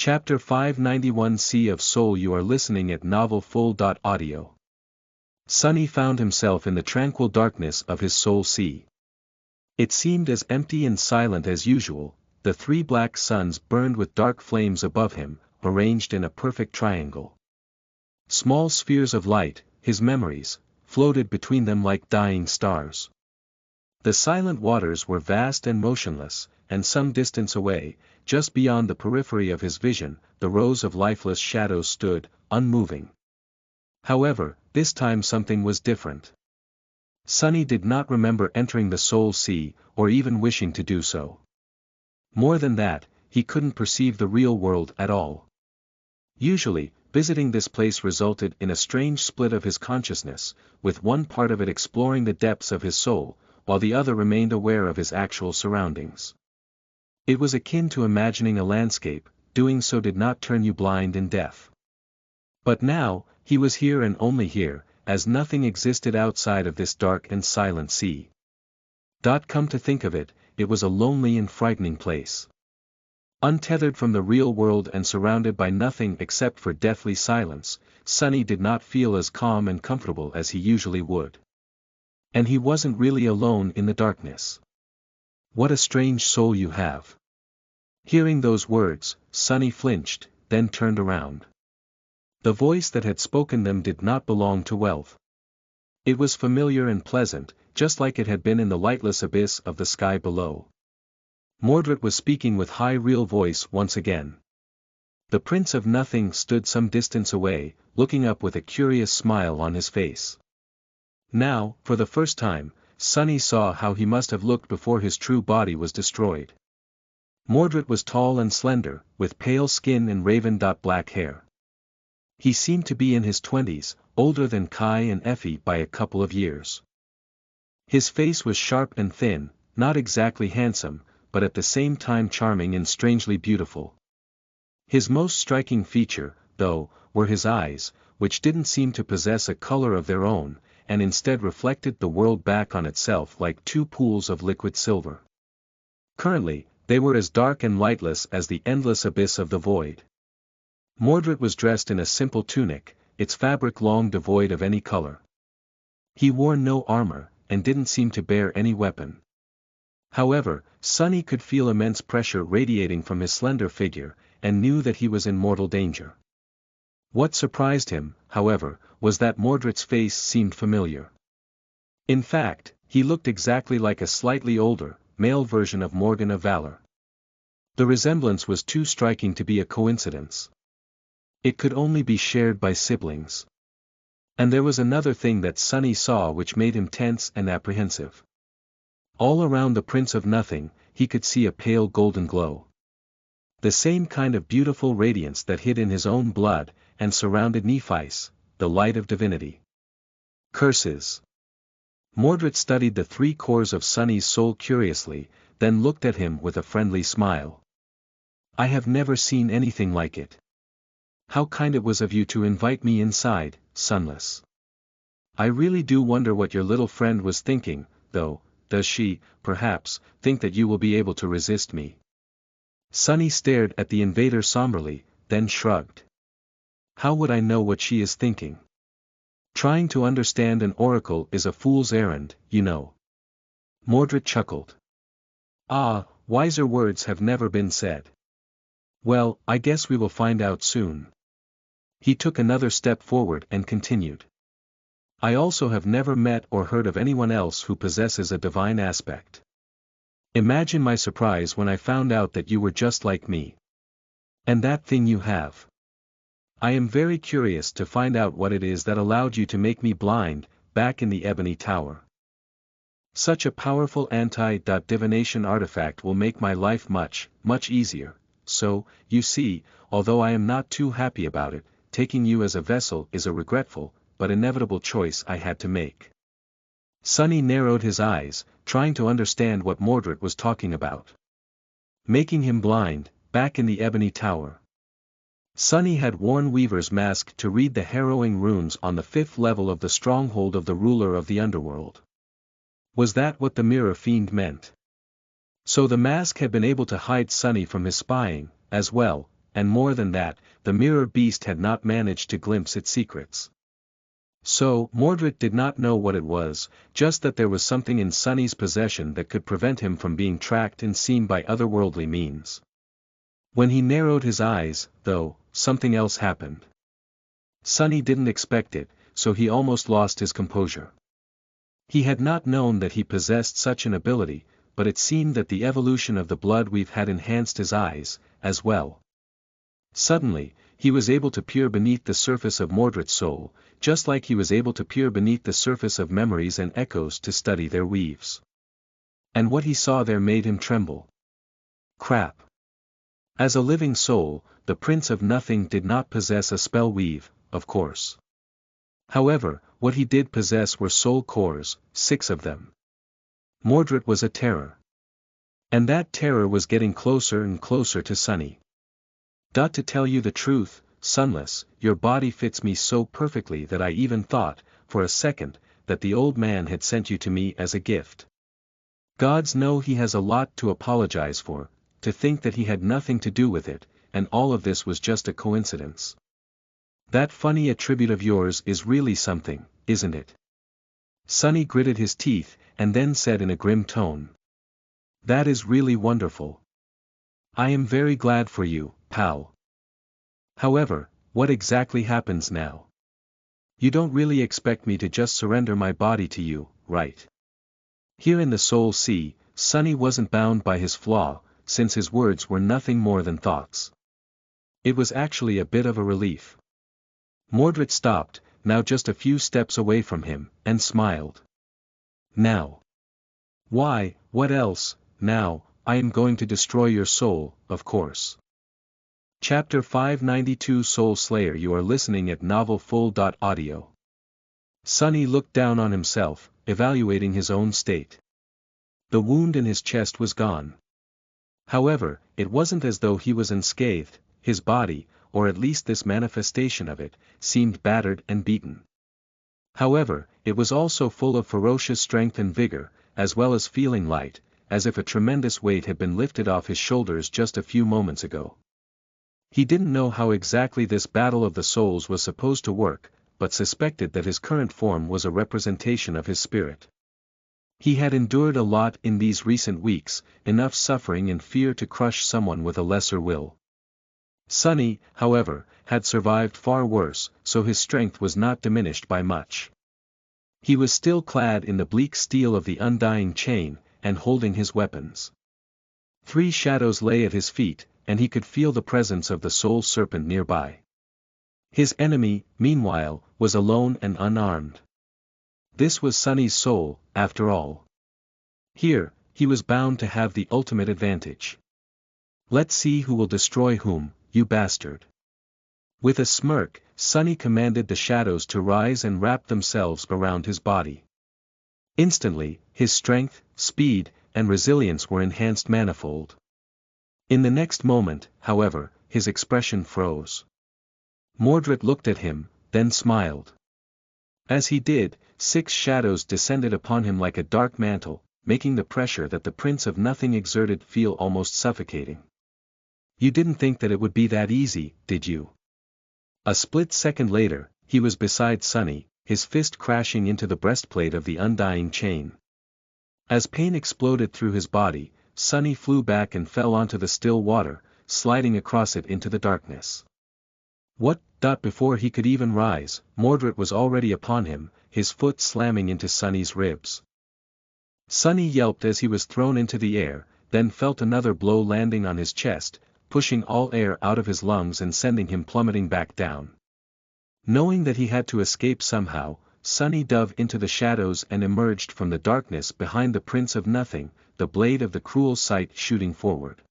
Chapter 591 Sea of Soul. You are listening at NovelFull.audio. Sunny found himself in the tranquil darkness of his soul sea. It seemed as empty and silent as usual. The three black suns burned with dark flames above him, arranged in a perfect triangle. Small spheres of light, his memories, floated between them like dying stars. The silent waters were vast and motionless, and some distance away, just beyond the periphery of his vision, the rows of lifeless shadows stood, unmoving. However, this time something was different. Sunny did not remember entering the soul sea, or even wishing to do so. More than that, he couldn't perceive the real world at all. Usually, visiting this place resulted in a strange split of his consciousness, with one part of it exploring the depths of his soul, while the other remained aware of his actual surroundings. It was akin to imagining a landscape. Doing so did not turn you blind and deaf. But now, he was here and only here, as nothing existed outside of this dark and silent sea. Come to think of it, it was a lonely and frightening place. Untethered from the real world and surrounded by nothing except for deathly silence, Sunny did not feel as calm and comfortable as he usually would. And he wasn't really alone in the darkness. What a strange soul you have. Hearing those words, Sunny flinched, then turned around. The voice that had spoken them did not belong to Wealth. It was familiar and pleasant, just like it had been in the lightless abyss of the sky below. Mordred was speaking with high real voice once again. The Prince of Nothing stood some distance away, looking up with a curious smile on his face. Now, for the first time, Sunny saw how he must have looked before his true body was destroyed. Mordred was tall and slender, with pale skin and raven-black hair. He seemed to be in his 20s, older than Kai and Effie by a couple of years. His face was sharp and thin, not exactly handsome, but at the same time charming and strangely beautiful. His most striking feature, though, were his eyes, which didn't seem to possess a color of their own, and instead reflected the world back on itself like two pools of liquid silver. Currently, they were as dark and lightless as the endless abyss of the void. Mordred was dressed in a simple tunic, its fabric long devoid of any color. He wore no armor, and didn't seem to bear any weapon. However, Sunny could feel immense pressure radiating from his slender figure, and knew that he was in mortal danger. What surprised him, however, was that Mordred's face seemed familiar. In fact, he looked exactly like a slightly older, male version of Morgan of Valor. The resemblance was too striking to be a coincidence. It could only be shared by siblings. And there was another thing that Sunny saw which made him tense and apprehensive. All around the Prince of Nothing, he could see a pale golden glow. The same kind of beautiful radiance that hid in his own blood, and surrounded Nephis, the light of divinity. Curses. Mordred studied the three cores of Sunny's soul curiously, then looked at him with a friendly smile. I have never seen anything like it. How kind it was of you to invite me inside, Sunless. I really do wonder what your little friend was thinking, though. Does she, perhaps, think that you will be able to resist me? Sunny stared at the invader somberly, then shrugged. How would I know what she is thinking? Trying to understand an oracle is a fool's errand, you know. Mordred chuckled. Ah, wiser words have never been said. Well, I guess we will find out soon. He took another step forward and continued. I also have never met or heard of anyone else who possesses a divine aspect. Imagine my surprise when I found out that you were just like me. And that thing you have. I am very curious to find out what it is that allowed you to make me blind, back in the Ebony Tower. Such a powerful anti-divination artifact will make my life much, much easier, so, you see, although I am not too happy about it, taking you as a vessel is a regretful, but inevitable choice I had to make. Sunny narrowed his eyes, trying to understand what Mordred was talking about. Making him blind, back in the Ebony Tower. Sunny had worn Weaver's mask to read the harrowing runes on the 5th level of the stronghold of the ruler of the underworld. Was that what the Mirror Fiend meant? So the mask had been able to hide Sunny from his spying, as well, and more than that, the mirror beast had not managed to glimpse its secrets. So, Mordred did not know what it was, just that there was something in Sonny's possession that could prevent him from being tracked and seen by otherworldly means. When he narrowed his eyes, though, something else happened. Sonny didn't expect it, so he almost lost his composure. He had not known that he possessed such an ability, but it seemed that the evolution of the blood weave had enhanced his eyes, as well. Suddenly, he was able to peer beneath the surface of Mordred's soul, just like he was able to peer beneath the surface of memories and echoes to study their weaves. And what he saw there made him tremble. Crap. As a living soul, the Prince of Nothing did not possess a spell weave, of course. However, what he did possess were soul cores, 6 of them. Mordred was a terror. And that terror was getting closer and closer to Sonny. To tell you the truth, Sunless, your body fits me so perfectly that I even thought, for a second, that the old man had sent you to me as a gift. Gods know he has a lot to apologize for, to think that he had nothing to do with it, and all of this was just a coincidence. That funny attribute of yours is really something, isn't it? Sonny gritted his teeth, and then said in a grim tone. That is really wonderful. I am very glad for you, pal. However, what exactly happens now? You don't really expect me to just surrender my body to you, right? Here in the Soul Sea, Sonny wasn't bound by his flaw, since his words were nothing more than thoughts. It was actually a bit of a relief. Mordred stopped, now just a few steps away from him, and smiled. Now. Why, what else, now, I am going to destroy your soul, of course. Chapter 592 Soul Slayer. You are listening at NovelFull.audio. Sonny looked down on himself, evaluating his own state. The wound in his chest was gone. However, it wasn't as though he was unscathed. His body, or at least this manifestation of it, seemed battered and beaten. However, it was also full of ferocious strength and vigor, as well as feeling light, as if a tremendous weight had been lifted off his shoulders just a few moments ago. He didn't know how exactly this battle of the souls was supposed to work, but suspected that his current form was a representation of his spirit. He had endured a lot in these recent weeks, enough suffering and fear to crush someone with a lesser will. Sonny, however, had survived far worse, so his strength was not diminished by much. He was still clad in the bleak steel of the undying chain, and holding his weapons. 3 shadows lay at his feet, and he could feel the presence of the soul serpent nearby. His enemy, meanwhile, was alone and unarmed. This was Sonny's soul, after all. Here, he was bound to have the ultimate advantage. Let's see who will destroy whom, you bastard. With a smirk, Sonny commanded the shadows to rise and wrap themselves around his body. Instantly, his strength, speed, and resilience were enhanced manifold. In the next moment, however, his expression froze. Mordred looked at him, then smiled. As he did, 6 shadows descended upon him like a dark mantle, making the pressure that the Prince of Nothing exerted feel almost suffocating. You didn't think that it would be that easy, did you? A split second later, he was beside Sonny, his fist crashing into the breastplate of the undying chain. As pain exploded through his body, Sonny flew back and fell onto the still water, sliding across it into the darkness. What? Before he could even rise, Mordred was already upon him, his foot slamming into Sonny's ribs. Sonny yelped as he was thrown into the air, then felt another blow landing on his chest, pushing all air out of his lungs and sending him plummeting back down. Knowing that he had to escape somehow, Sonny dove into the shadows and emerged from the darkness behind the Prince of Nothing, the blade of the cruel sight shooting forward.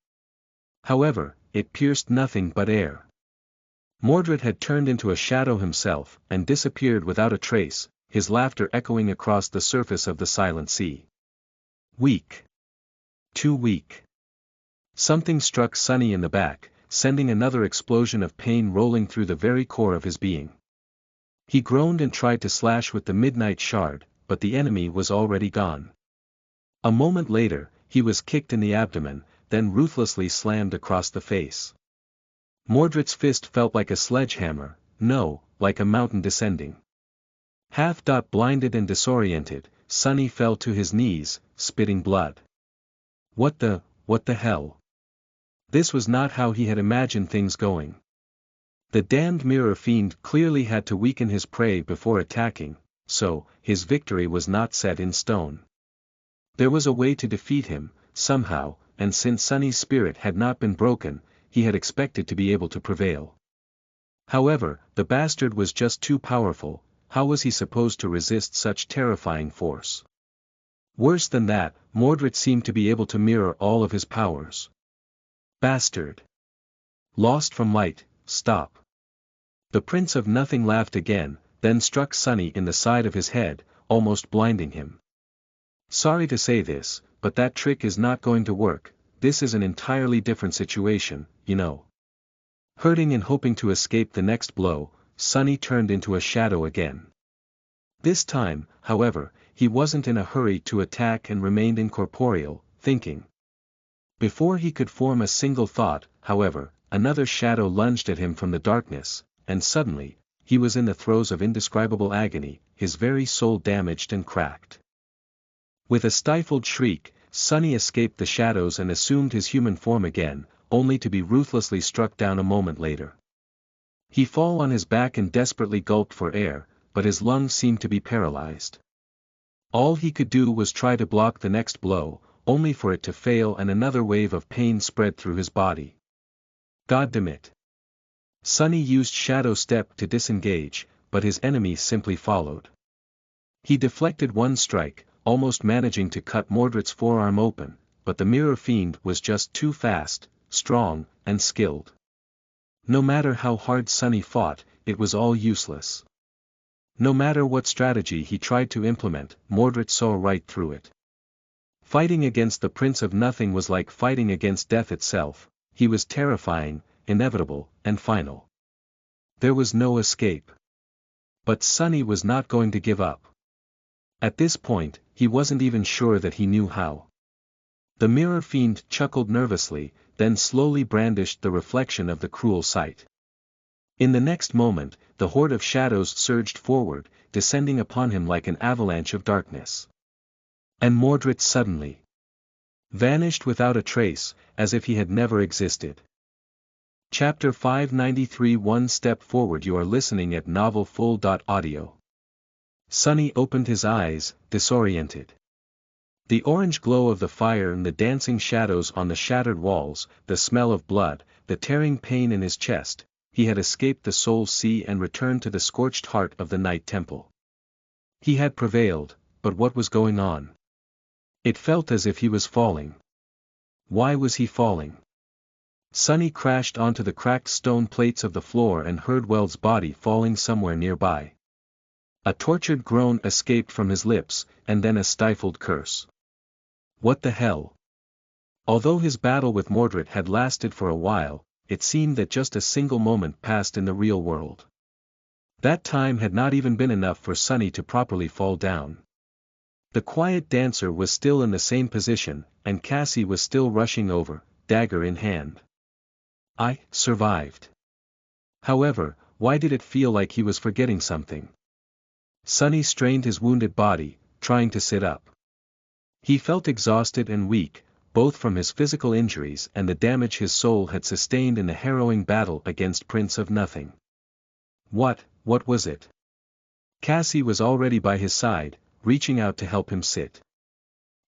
However, it pierced nothing but air. Mordred had turned into a shadow himself, and disappeared without a trace, his laughter echoing across the surface of the silent sea. Weak. Too weak. Something struck Sonny in the back, sending another explosion of pain rolling through the very core of his being. He groaned and tried to slash with the midnight shard, but the enemy was already gone. A moment later, he was kicked in the abdomen, then ruthlessly slammed across the face. Mordred's fist felt like a sledgehammer, no, like a mountain descending. Blinded and disoriented, Sonny fell to his knees, spitting blood. What the hell? This was not how he had imagined things going. The damned mirror fiend clearly had to weaken his prey before attacking, so, his victory was not set in stone. There was a way to defeat him, somehow, and since Sonny's spirit had not been broken, he had expected to be able to prevail. However, the bastard was just too powerful. How was he supposed to resist such terrifying force? Worse than that, Mordred seemed to be able to mirror all of his powers. Bastard! Lost from light, stop! The Prince of Nothing laughed again, then struck Sonny in the side of his head, almost blinding him. Sorry to say this, but that trick is not going to work. This is an entirely different situation, you know. Hurting and hoping to escape the next blow, Sonny turned into a shadow again. This time, however, he wasn't in a hurry to attack and remained incorporeal, thinking. Before he could form a single thought, however, another shadow lunged at him from the darkness, and suddenly, he was in the throes of indescribable agony, his very soul damaged and cracked. With a stifled shriek, Sonny escaped the shadows and assumed his human form again, only to be ruthlessly struck down a moment later. He fell on his back and desperately gulped for air, but his lungs seemed to be paralyzed. All he could do was try to block the next blow, only for it to fail and another wave of pain spread through his body. Goddammit! Sonny used Shadow Step to disengage, but his enemy simply followed. He deflected one strike, almost managing to cut Mordred's forearm open, but the mirror fiend was just too fast, strong, and skilled. No matter how hard Sonny fought, it was all useless. No matter what strategy he tried to implement, Mordred saw right through it. Fighting against the Prince of Nothing was like fighting against death itself. He was terrifying, inevitable, and final. There was no escape. But Sonny was not going to give up. At this point, he wasn't even sure that he knew how. The mirror fiend chuckled nervously, then slowly brandished the reflection of the cruel sight. In the next moment, the horde of shadows surged forward, descending upon him like an avalanche of darkness. And Mordred suddenly vanished without a trace, as if he had never existed. Chapter 593 One Step Forward. You are listening at NovelFull.audio. Sonny opened his eyes, disoriented. The orange glow of the fire and the dancing shadows on the shattered walls, the smell of blood, the tearing pain in his chest. He had escaped the Soul Sea and returned to the scorched heart of the Night Temple. He had prevailed, but what was going on? It felt as if he was falling. Why was he falling? Sonny crashed onto the cracked stone plates of the floor and heard Weld's body falling somewhere nearby. A tortured groan escaped from his lips, and then a stifled curse. What the hell? Although his battle with Mordred had lasted for a while, it seemed that just a single moment passed in the real world. That time had not even been enough for Sonny to properly fall down. The quiet dancer was still in the same position, and Cassie was still rushing over, dagger in hand. I survived. However, why did it feel like he was forgetting something? Sonny strained his wounded body, trying to sit up. He felt exhausted and weak, both from his physical injuries and the damage his soul had sustained in the harrowing battle against Prince of Nothing. What was it? Cassie was already by his side, reaching out to help him sit.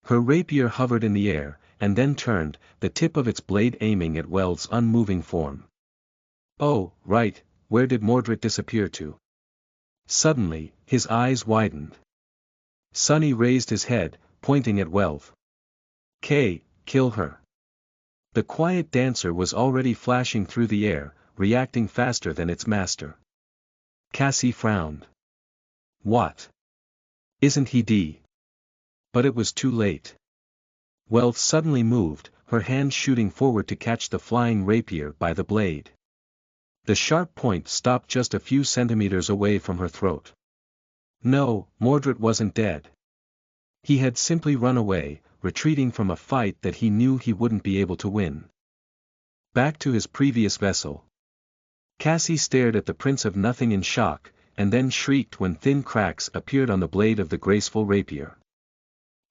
Her rapier hovered in the air, and then turned, the tip of its blade aiming at Weld's unmoving form. Oh, right, where did Mordred disappear to? Suddenly, his eyes widened. Sonny raised his head, pointing at Weld. Kill her. The quiet dancer was already flashing through the air, reacting faster than its master. Cassie frowned. What? Isn't he dead? But it was too late. Weld suddenly moved, her hand shooting forward to catch the flying rapier by the blade. The sharp point stopped just a few centimeters away from her throat. No, Mordred wasn't dead. He had simply run away, retreating from a fight that he knew he wouldn't be able to win. Back to his previous vessel. Cassie stared at the Prince of Nothing in shock, and then shrieked when thin cracks appeared on the blade of the graceful rapier.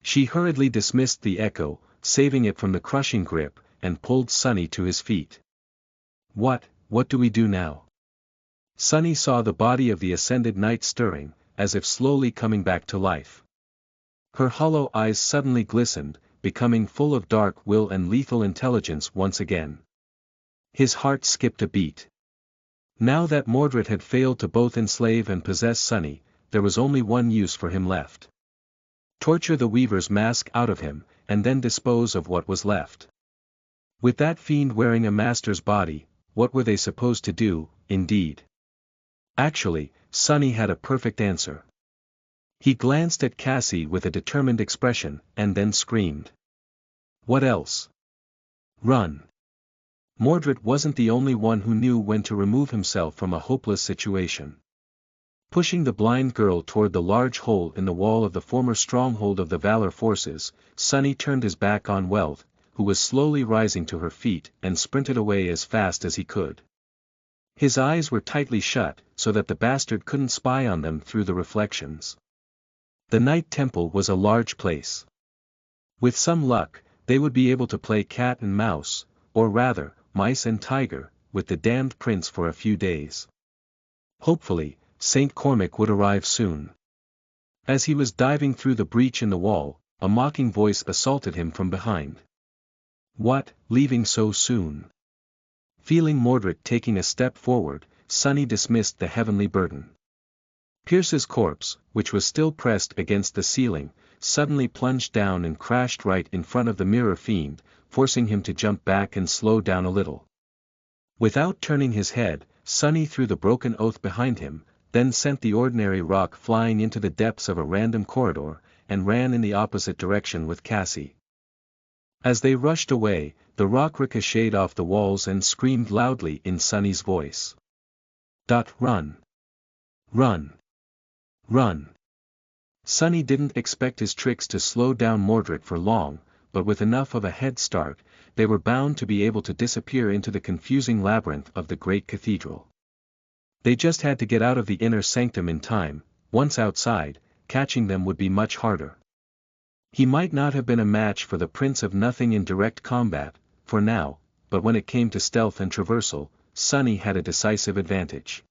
She hurriedly dismissed the echo, saving it from the crushing grip, and pulled Sunny to his feet. What do we do now? Sunny saw the body of the ascended knight stirring, as if slowly coming back to life. Her hollow eyes suddenly glistened, becoming full of dark will and lethal intelligence once again. His heart skipped a beat. Now that Mordred had failed to both enslave and possess Sunny, there was only one use for him left. Torture the Weaver's mask out of him, and then dispose of what was left. With that fiend wearing a master's body, what were they supposed to do, indeed? Actually, Sunny had a perfect answer. He glanced at Cassie with a determined expression, and then screamed. What else? Run. Mordred wasn't the only one who knew when to remove himself from a hopeless situation. Pushing the blind girl toward the large hole in the wall of the former stronghold of the Valor forces, Sunny turned his back on Wealth, who was slowly rising to her feet, and sprinted away as fast as he could. His eyes were tightly shut, so that the bastard couldn't spy on them through the reflections. The Night Temple was a large place. With some luck, they would be able to play cat and mouse, or rather, mice and tiger, with the damned prince for a few days. Hopefully, St. Cormac would arrive soon. As he was diving through the breach in the wall, a mocking voice assaulted him from behind. What, leaving so soon? Feeling Mordred taking a step forward, Sunny dismissed the heavenly burden. Pierce's corpse, which was still pressed against the ceiling, suddenly plunged down and crashed right in front of the mirror fiend, forcing him to jump back and slow down a little. Without turning his head, Sunny threw the broken oath behind him, then sent the ordinary rock flying into the depths of a random corridor, and ran in the opposite direction with Cassie. As they rushed away, the rock ricocheted off the walls and screamed loudly in Sunny's voice. Run! Run! Run! Sunny didn't expect his tricks to slow down Mordred for long, but with enough of a head start, they were bound to be able to disappear into the confusing labyrinth of the great cathedral. They just had to get out of the inner sanctum in time. Once outside, catching them would be much harder. He might not have been a match for the Prince of Nothing in direct combat, for now, but when it came to stealth and traversal, Sunny had a decisive advantage.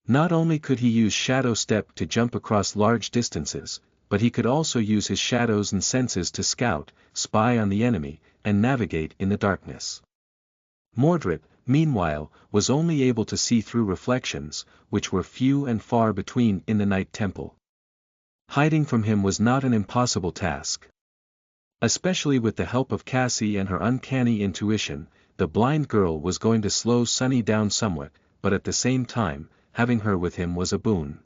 Not only could he use Shadow Step to jump across large distances, but he could also use his shadows and senses to scout, spy on the enemy, and navigate in the darkness. Mordred, meanwhile, was only able to see through reflections, which were few and far between in the Night Temple. Hiding from him was not an impossible task. Especially with the help of Cassie and her uncanny intuition, the blind girl was going to slow Sunny down somewhat, but at the same time, having her with him was a boon.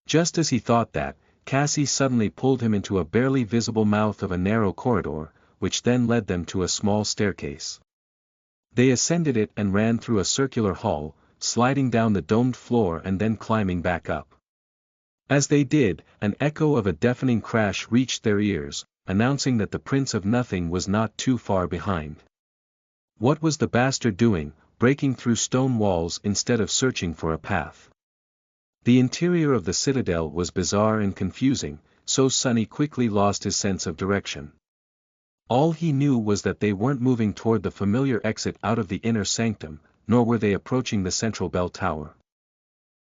Just as he thought that, Cassie suddenly pulled him into a barely visible mouth of a narrow corridor, which then led them to a small staircase. They ascended it and ran through a circular hall, sliding down the domed floor and then climbing back up. As they did, an echo of a deafening crash reached their ears, announcing that the Prince of Nothing was not too far behind. What was the bastard doing, breaking through stone walls instead of searching for a path? The interior of the citadel was bizarre and confusing, so Sunny quickly lost his sense of direction. All he knew was that they weren't moving toward the familiar exit out of the inner sanctum, nor were they approaching the central bell tower.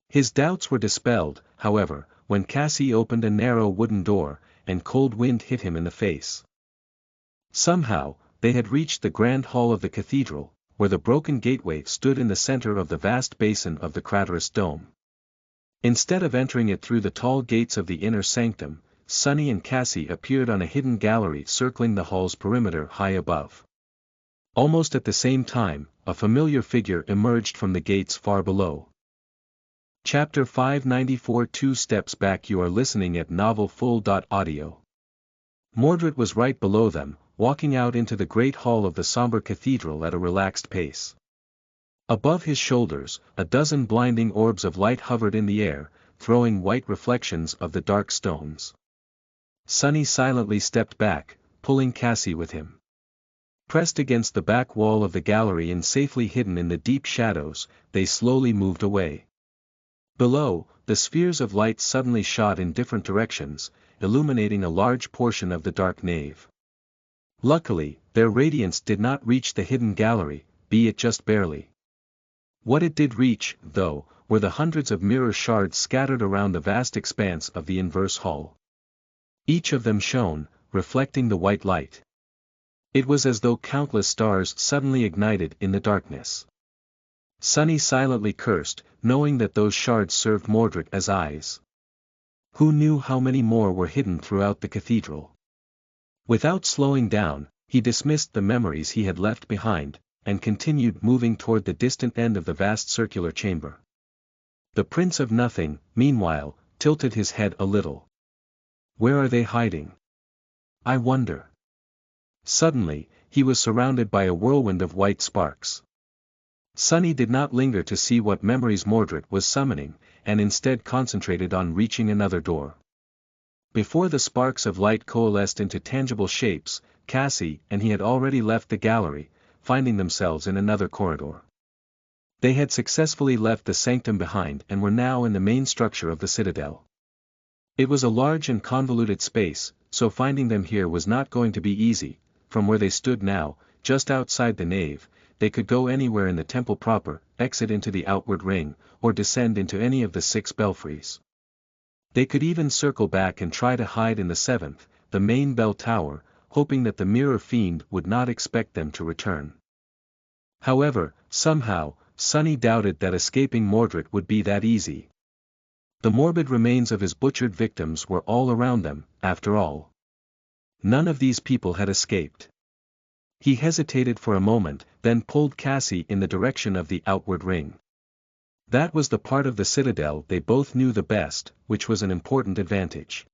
His doubts were dispelled, however, when Cassie opened a narrow wooden door, and cold wind hit him in the face. Somehow, they had reached the grand hall of the cathedral, where the broken gateway stood in the center of the vast basin of the Craterous Dome. Instead of entering it through the tall gates of the inner sanctum, Sunny and Cassie appeared on a hidden gallery circling the hall's perimeter high above. Almost at the same time, a familiar figure emerged from the gates far below. Chapter 594 2 Steps Back. You are listening at NovelFull.audio. Mordred was right below them, walking out into the great hall of the somber cathedral at a relaxed pace. Above his shoulders, a dozen blinding orbs of light hovered in the air, throwing white reflections of the dark stones. Sunny silently stepped back, pulling Cassie with him. Pressed against the back wall of the gallery and safely hidden in the deep shadows, they slowly moved away. Below, the spheres of light suddenly shot in different directions, illuminating a large portion of the dark nave. Luckily, their radiance did not reach the hidden gallery, be it just barely. What it did reach, though, were the hundreds of mirror shards scattered around the vast expanse of the inverse hall. Each of them shone, reflecting the white light. It was as though countless stars suddenly ignited in the darkness. Sunny silently cursed, knowing that those shards served Mordred as eyes. Who knew how many more were hidden throughout the cathedral? Without slowing down, he dismissed the memories he had left behind, and continued moving toward the distant end of the vast circular chamber. The Prince of Nothing, meanwhile, tilted his head a little. Where are they hiding? I wonder. Suddenly, he was surrounded by a whirlwind of white sparks. Sunny did not linger to see what memories Mordred was summoning, and instead concentrated on reaching another door. Before the sparks of light coalesced into tangible shapes, Cassie and he had already left the gallery, finding themselves in another corridor. They had successfully left the sanctum behind and were now in the main structure of the citadel. It was a large and convoluted space, so finding them here was not going to be easy. From where they stood now, just outside the nave, they could go anywhere in the temple proper, exit into the outward ring, or descend into any of the 6 belfries. They could even circle back and try to hide in the 7th, the main bell tower, hoping that the Mirror Fiend would not expect them to return. However, somehow, Sunny doubted that escaping Mordred would be that easy. The morbid remains of his butchered victims were all around them, after all. None of these people had escaped. He hesitated for a moment, then pulled Cassie in the direction of the outward ring. That was the part of the citadel they both knew the best, which was an important advantage.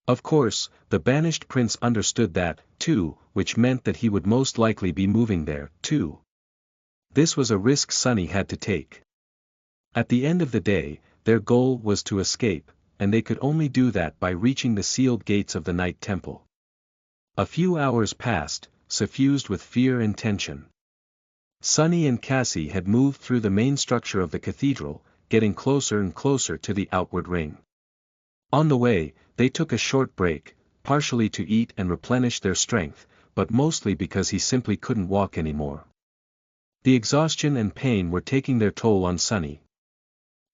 Of course, the banished prince understood that, too, which meant that he would most likely be moving there, too. This was a risk Sunny had to take. At the end of the day, their goal was to escape, and they could only do that by reaching the sealed gates of the Night Temple. A few hours passed, suffused with fear and tension. Sunny and Cassie had moved through the main structure of the cathedral, getting closer and closer to the outward ring. On the way, they took a short break, partially to eat and replenish their strength, but mostly because he simply couldn't walk anymore. The exhaustion and pain were taking their toll on Sunny.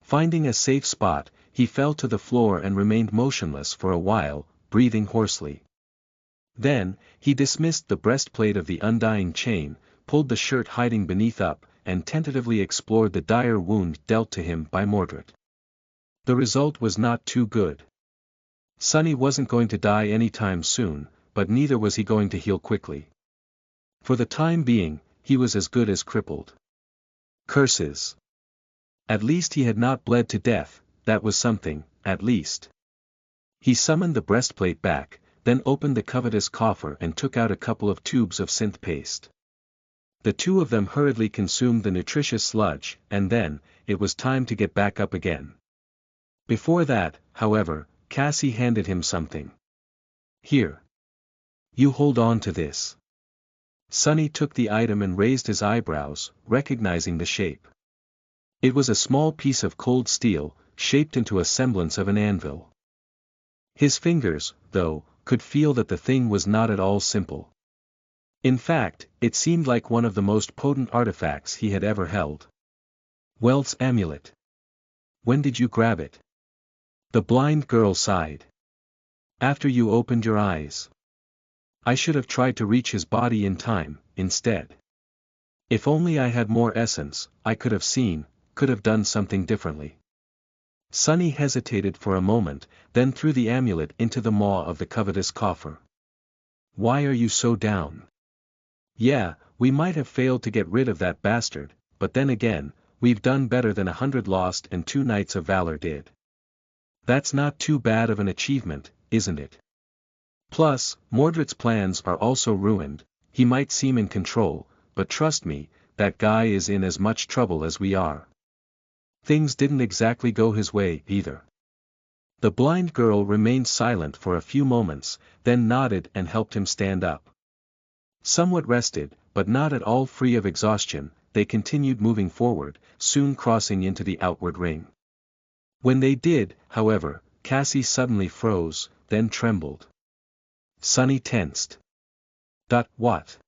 Finding a safe spot, he fell to the floor and remained motionless for a while, breathing hoarsely. Then, he dismissed the breastplate of the undying chain, pulled the shirt hiding beneath up, and tentatively explored the dire wound dealt to him by Mordred. The result was not too good. Sunny wasn't going to die anytime soon, but neither was he going to heal quickly. For the time being, he was as good as crippled. Curses. At least he had not bled to death, that was something, at least. He summoned the breastplate back, then opened the covetous coffer and took out a couple of tubes of synth paste. The two of them hurriedly consumed the nutritious sludge, and then, it was time to get back up again. Before that, however, Cassie handed him something. Here. You hold on to this. Sunny took the item and raised his eyebrows, recognizing the shape. It was a small piece of cold steel, shaped into a semblance of an anvil. His fingers, though, could feel that the thing was not at all simple. In fact, it seemed like one of the most potent artifacts he had ever held. Wealth's amulet. When did you grab it? The blind girl sighed. After you opened your eyes. I should have tried to reach his body in time, instead. If only I had more essence, I could have seen, could have done something differently. Sunny hesitated for a moment, then threw the amulet into the maw of the covetous coffer. Why are you so down? Yeah, we might have failed to get rid of that bastard, but then again, we've done better than 100 lost and 2 knights of valor did. That's not too bad of an achievement, isn't it? Plus, Mordred's plans are also ruined. He might seem in control, but trust me, that guy is in as much trouble as we are. Things didn't exactly go his way, either. The blind girl remained silent for a few moments, then nodded and helped him stand up. Somewhat rested, but not at all free of exhaustion, they continued moving forward, soon crossing into the outward ring. When they did, however, Cassie suddenly froze, then trembled. Sonny tensed. What?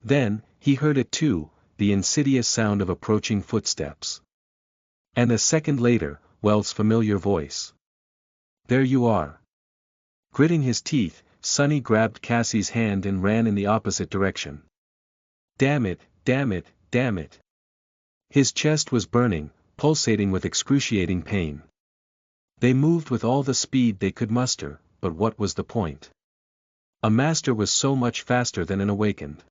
Then, he heard it too, the insidious sound of approaching footsteps. And a second later, Wells' familiar voice. There you are. Gritting his teeth, Sonny grabbed Cassie's hand and ran in the opposite direction. Damn it, damn it, damn it. His chest was burning, pulsating with excruciating pain. They moved with all the speed they could muster, but what was the point? A master was so much faster than an awakened.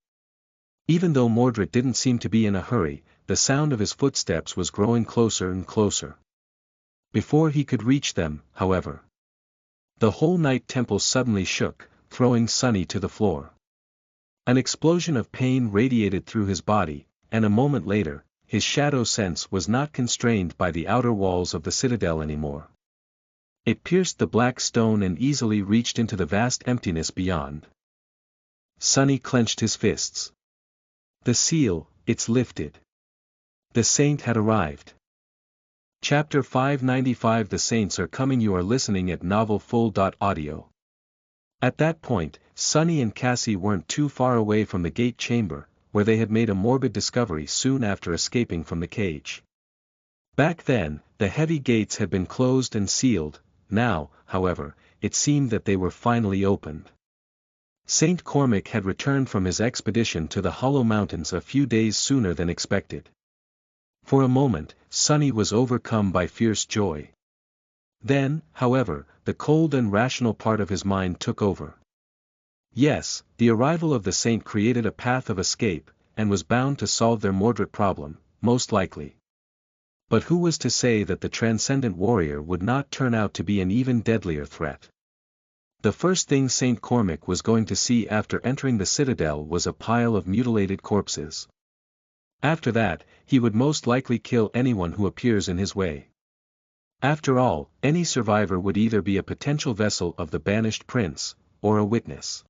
Even though Mordred didn't seem to be in a hurry, the sound of his footsteps was growing closer and closer. Before he could reach them, however, the whole Night Temple suddenly shook, throwing Sonny to the floor. An explosion of pain radiated through his body, and a moment later, his shadow sense was not constrained by the outer walls of the citadel anymore. It pierced the black stone and easily reached into the vast emptiness beyond. Sonny clenched his fists. The seal, it's lifted. The saint had arrived. Chapter 595 The Saints Are Coming. You are listening at NovelFull.audio. At that point, Sonny and Cassie weren't too far away from the gate chamber, where they had made a morbid discovery soon after escaping from the cage. Back then, the heavy gates had been closed and sealed. Now, however, it seemed that they were finally opened. Saint Cormac had returned from his expedition to the Hollow Mountains a few days sooner than expected. For a moment, Sonny was overcome by fierce joy. Then, however, the cold and rational part of his mind took over. Yes, the arrival of the saint created a path of escape, and was bound to solve their Mordred problem, most likely. But who was to say that the transcendent warrior would not turn out to be an even deadlier threat? The first thing Saint Cormac was going to see after entering the citadel was a pile of mutilated corpses. After that, he would most likely kill anyone who appears in his way. After all, any survivor would either be a potential vessel of the banished prince, or a witness.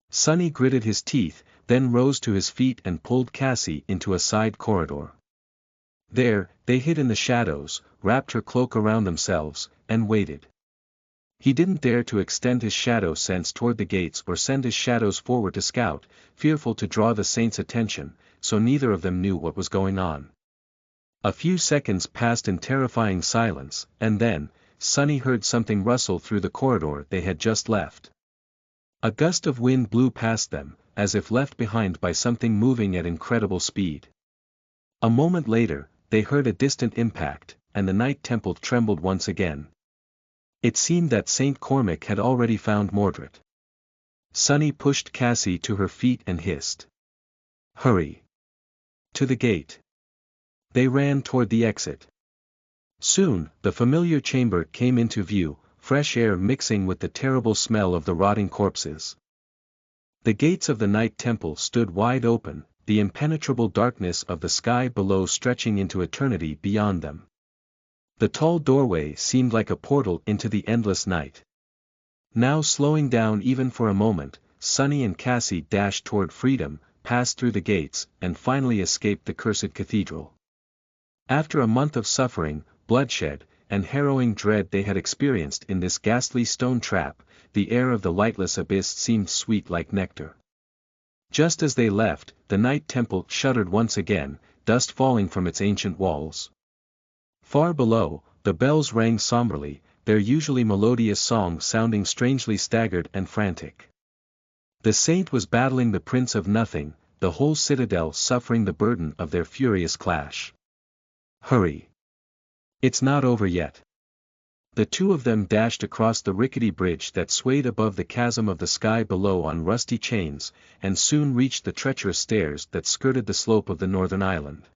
Sonny gritted his teeth, then rose to his feet and pulled Cassie into a side corridor. There, they hid in the shadows, wrapped her cloak around themselves, and waited. He didn't dare to extend his shadow sense toward the gates or send his shadows forward to scout, fearful to draw the saint's attention, so neither of them knew what was going on. A few seconds passed in terrifying silence, and then, Sonny heard something rustle through the corridor they had just left. A gust of wind blew past them, as if left behind by something moving at incredible speed. A moment later, they heard a distant impact, and the Night Temple trembled once again. It seemed that Saint Cormac had already found Mordred. Sonny pushed Cassie to her feet and hissed. Hurry! To the gate. They ran toward the exit. Soon, the familiar chamber came into view, fresh air mixing with the terrible smell of the rotting corpses. The gates of the Night Temple stood wide open, the impenetrable darkness of the sky below stretching into eternity beyond them. The tall doorway seemed like a portal into the endless night. Now slowing down even for a moment, Sonny and Cassie dashed toward freedom, passed through the gates, and finally escaped the cursed cathedral. After a month of suffering, bloodshed, and harrowing dread they had experienced in this ghastly stone trap, the air of the lightless abyss seemed sweet like nectar. Just as they left, the Night Temple shuddered once again, dust falling from its ancient walls. Far below, the bells rang somberly, their usually melodious song sounding strangely staggered and frantic. The saint was battling the Prince of Nothing, the whole citadel suffering the burden of their furious clash. Hurry! It's not over yet. The two of them dashed across the rickety bridge that swayed above the chasm of the sky below on rusty chains, and soon reached the treacherous stairs that skirted the slope of the northern island.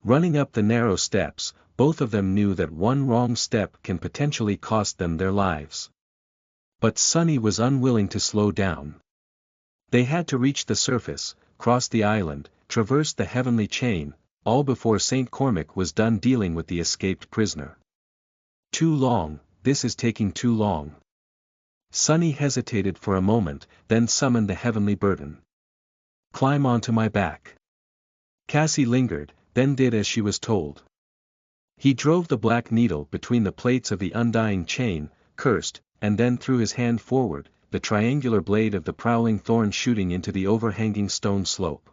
Running up the narrow steps, both of them knew that one wrong step can potentially cost them their lives. But Sonny was unwilling to slow down. They had to reach the surface, cross the island, traverse the heavenly chain, all before Saint Cormac was done dealing with the escaped prisoner. Too long, this is taking too long. Sunny hesitated for a moment, then summoned the heavenly burden. Climb onto my back. Cassie lingered, then did as she was told. He drove the black needle between the plates of the undying chain, cursed, and then threw his hand forward, the triangular blade of the prowling thorn shooting into the overhanging stone slope.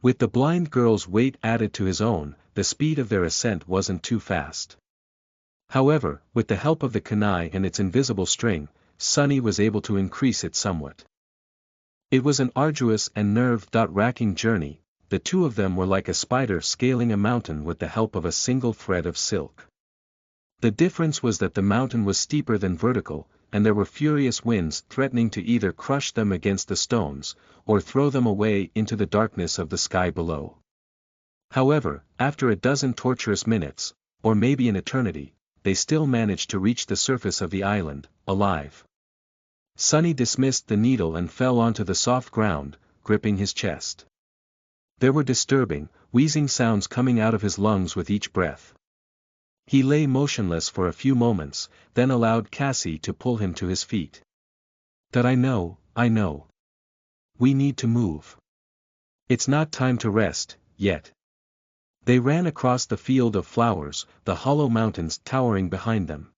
With the blind girl's weight added to his own, the speed of their ascent wasn't too fast. However, with the help of the kunai and its invisible string, Sunny was able to increase it somewhat. It was an arduous and nerve-wracking journey. The two of them were like a spider scaling a mountain with the help of a single thread of silk. The difference was that the mountain was steeper than vertical, and there were furious winds threatening to either crush them against the stones, or throw them away into the darkness of the sky below. However, after a dozen torturous minutes, or maybe an eternity, they still managed to reach the surface of the island, alive. Sunny dismissed the needle and fell onto the soft ground, gripping his chest. There were disturbing, wheezing sounds coming out of his lungs with each breath. He lay motionless for a few moments, then allowed Cassie to pull him to his feet. "That I know. We need to move. It's not time to rest, yet." They ran across the field of flowers, the hollow mountains towering behind them.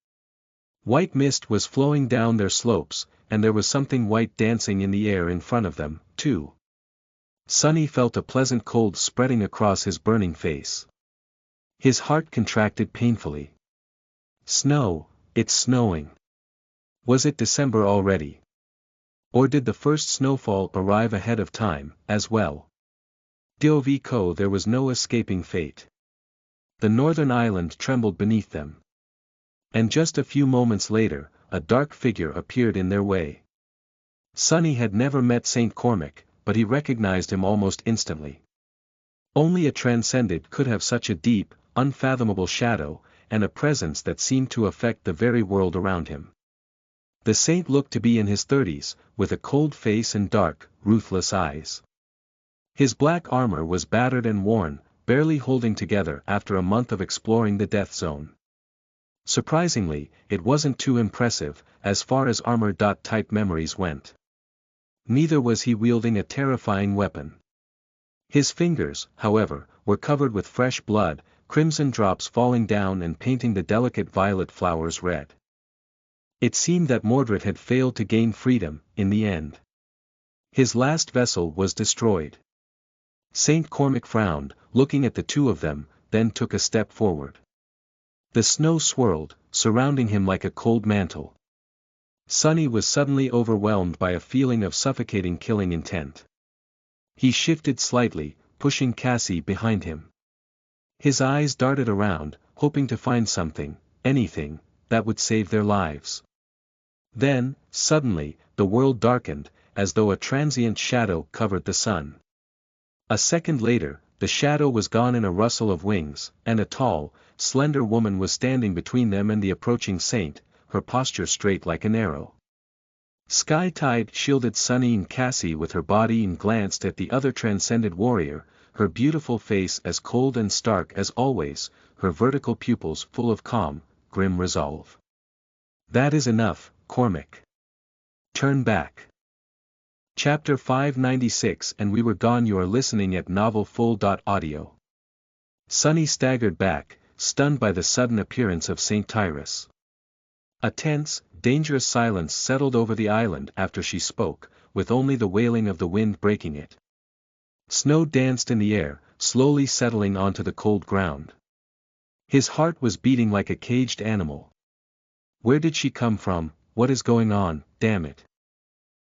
White mist was flowing down their slopes, and there was something white dancing in the air in front of them, too. Sunny felt a pleasant cold spreading across his burning face. His heart contracted painfully. Snow, it's snowing. Was it December already? Or did the first snowfall arrive ahead of time, as well? Doviko, there was no escaping fate. The northern island trembled beneath them. And just a few moments later, a dark figure appeared in their way. Sunny had never met Saint Cormac, but he recognized him almost instantly. Only a transcendent could have such a deep, unfathomable shadow, and a presence that seemed to affect the very world around him. The saint looked to be in his 30s, with a cold face and dark, ruthless eyes. His black armor was battered and worn, barely holding together after a month of exploring the death zone. Surprisingly, it wasn't too impressive, as far as armor-type memories went. Neither was he wielding a terrifying weapon. His fingers, however, were covered with fresh blood, crimson drops falling down and painting the delicate violet flowers red. It seemed that Mordred had failed to gain freedom, in the end. His last vessel was destroyed. Saint Cormac frowned, looking at the two of them, then took a step forward. The snow swirled, surrounding him like a cold mantle. Sunny was suddenly overwhelmed by a feeling of suffocating killing intent. He shifted slightly, pushing Cassie behind him. His eyes darted around, hoping to find something, anything, that would save their lives. Then, suddenly, the world darkened, as though a transient shadow covered the sun. A second later, the shadow was gone in a rustle of wings, and a tall, slender woman was standing between them and the approaching saint, her posture straight like an arrow. Sky Tide shielded Sunny and Cassie with her body and glanced at the other transcended warrior, her beautiful face as cold and stark as always, her vertical pupils full of calm, grim resolve. "That is enough, Cormac. Turn back." Chapter 596 And we were gone. You are listening at novelfull.audio. Sunny staggered back, stunned by the sudden appearance of Saint Tyrus. A tense, dangerous silence settled over the island after she spoke, with only the wailing of the wind breaking it. Snow danced in the air, slowly settling onto the cold ground. His heart was beating like a caged animal. Where did she come from? What is going on, damn it?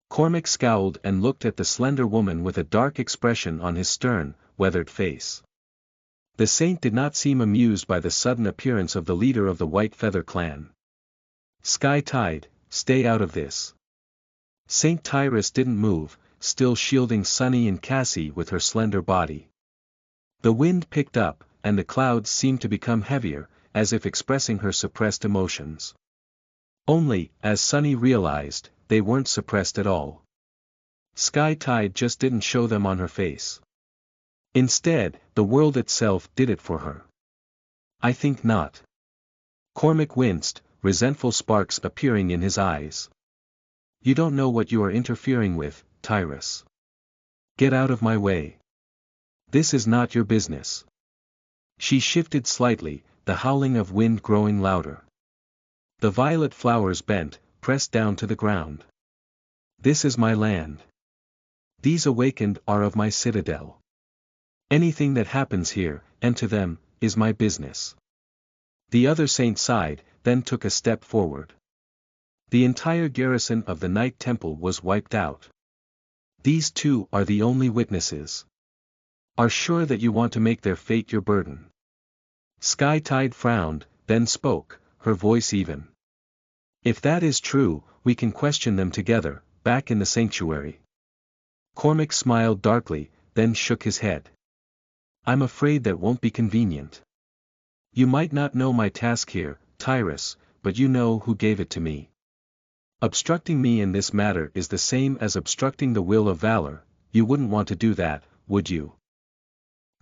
Cormac scowled and looked at the slender woman with a dark expression on his stern, weathered face. The saint did not seem amused by the sudden appearance of the leader of the White Feather clan. "Sky Tide, stay out of this." Saint Tyrus didn't move, still shielding Sunny and Cassie with her slender body. The wind picked up, and the clouds seemed to become heavier, as if expressing her suppressed emotions. Only, as Sunny realized, they weren't suppressed at all. Sky Tide just didn't show them on her face. Instead, the world itself did it for her. "I think not." Cormac winced, resentful sparks appearing in his eyes. You don't know what you are interfering with, Tyrus. Get out of my way. This is not your business. She shifted slightly, the howling of wind growing louder. The violet flowers bent, pressed down to the ground. This is my land. These awakened are of my citadel. Anything that happens here, and to them, is my business. The other saint sighed, then took a step forward. The entire garrison of the Night Temple was wiped out. These two are the only witnesses. Are sure that you want to make their fate your burden. Sky Tide frowned, then spoke, her voice even. If that is true, we can question them together, back in the sanctuary. Cormac smiled darkly, then shook his head. I'm afraid that won't be convenient. You might not know my task here, Tyrus, but you know who gave it to me. Obstructing me in this matter is the same as obstructing the will of Valor. You wouldn't want to do that, would you?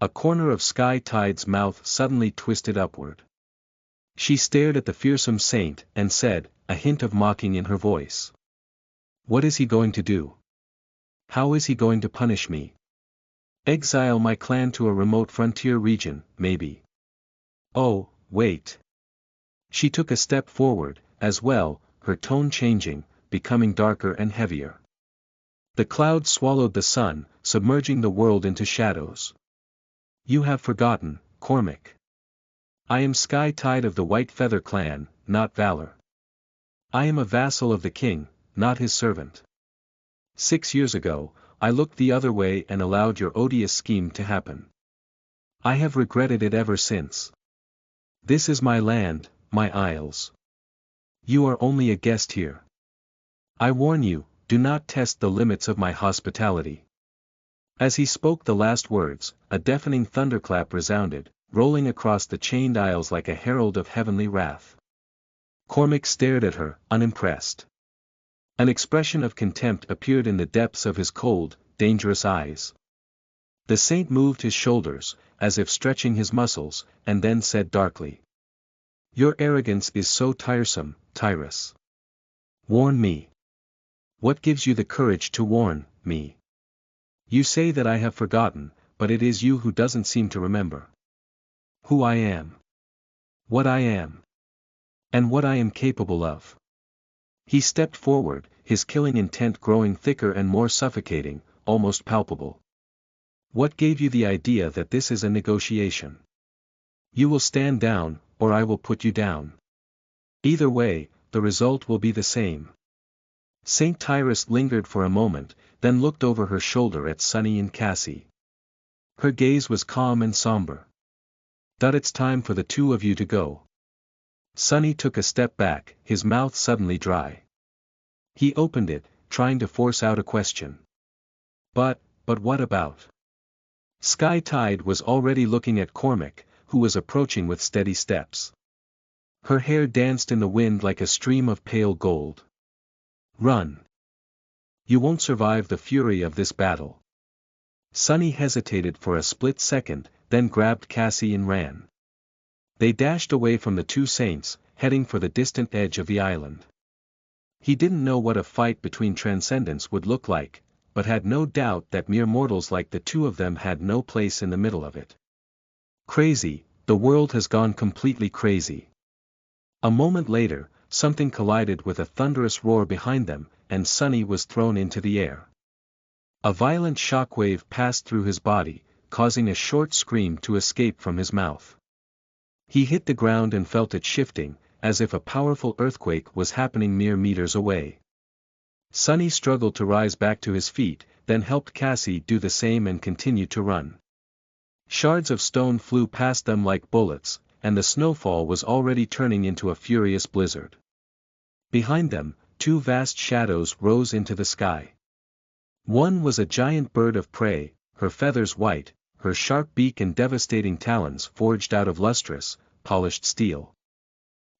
A corner of Sky Tide's mouth suddenly twisted upward. She stared at the fearsome saint and said, a hint of mocking in her voice. What is he going to do? How is he going to punish me? Exile my clan to a remote frontier region, maybe. Oh, wait. She took a step forward, as well, her tone changing, becoming darker and heavier. The clouds swallowed the sun, submerging the world into shadows. You have forgotten, Cormac. I am Sky Tide of the White Feather clan, not Valor. I am a vassal of the king, not his servant. 6 years ago, I looked the other way and allowed your odious scheme to happen. I have regretted it ever since. This is my land, my isles. You are only a guest here. I warn you, do not test the limits of my hospitality. As he spoke the last words, a deafening thunderclap resounded, rolling across the chained isles like a herald of heavenly wrath. Cormac stared at her, unimpressed. An expression of contempt appeared in the depths of his cold, dangerous eyes. The saint moved his shoulders, as if stretching his muscles, and then said darkly. Your arrogance is so tiresome, Tyrus. Warn me. What gives you the courage to warn me? You say that I have forgotten, but it is you who doesn't seem to remember. Who I am. What I am. And what I am capable of. He stepped forward, his killing intent growing thicker and more suffocating, almost palpable. What gave you the idea that this is a negotiation? You will stand down, or I will put you down. Either way, the result will be the same. Saint Tyrus lingered for a moment, then looked over her shoulder at Sunny and Cassie. Her gaze was calm and somber. It's time for the two of you to go. Sunny took a step back, his mouth suddenly dry. He opened it, trying to force out a question. But what about? Sky Tide was already looking at Cormac, who was approaching with steady steps. Her hair danced in the wind like a stream of pale gold. Run. You won't survive the fury of this battle. Sunny hesitated for a split second, then grabbed Cassie and ran. They dashed away from the two saints, heading for the distant edge of the island. He didn't know what a fight between transcendents would look like, but had no doubt that mere mortals like the two of them had no place in the middle of it. Crazy, the world has gone completely crazy. A moment later, something collided with a thunderous roar behind them, and Sunny was thrown into the air. A violent shockwave passed through his body, causing a short scream to escape from his mouth. He hit the ground and felt it shifting, as if a powerful earthquake was happening mere meters away. Sunny struggled to rise back to his feet, then helped Cassie do the same and continued to run. Shards of stone flew past them like bullets, and the snowfall was already turning into a furious blizzard. Behind them, two vast shadows rose into the sky. One was a giant bird of prey, her feathers white, her sharp beak and devastating talons forged out of lustrous, polished steel.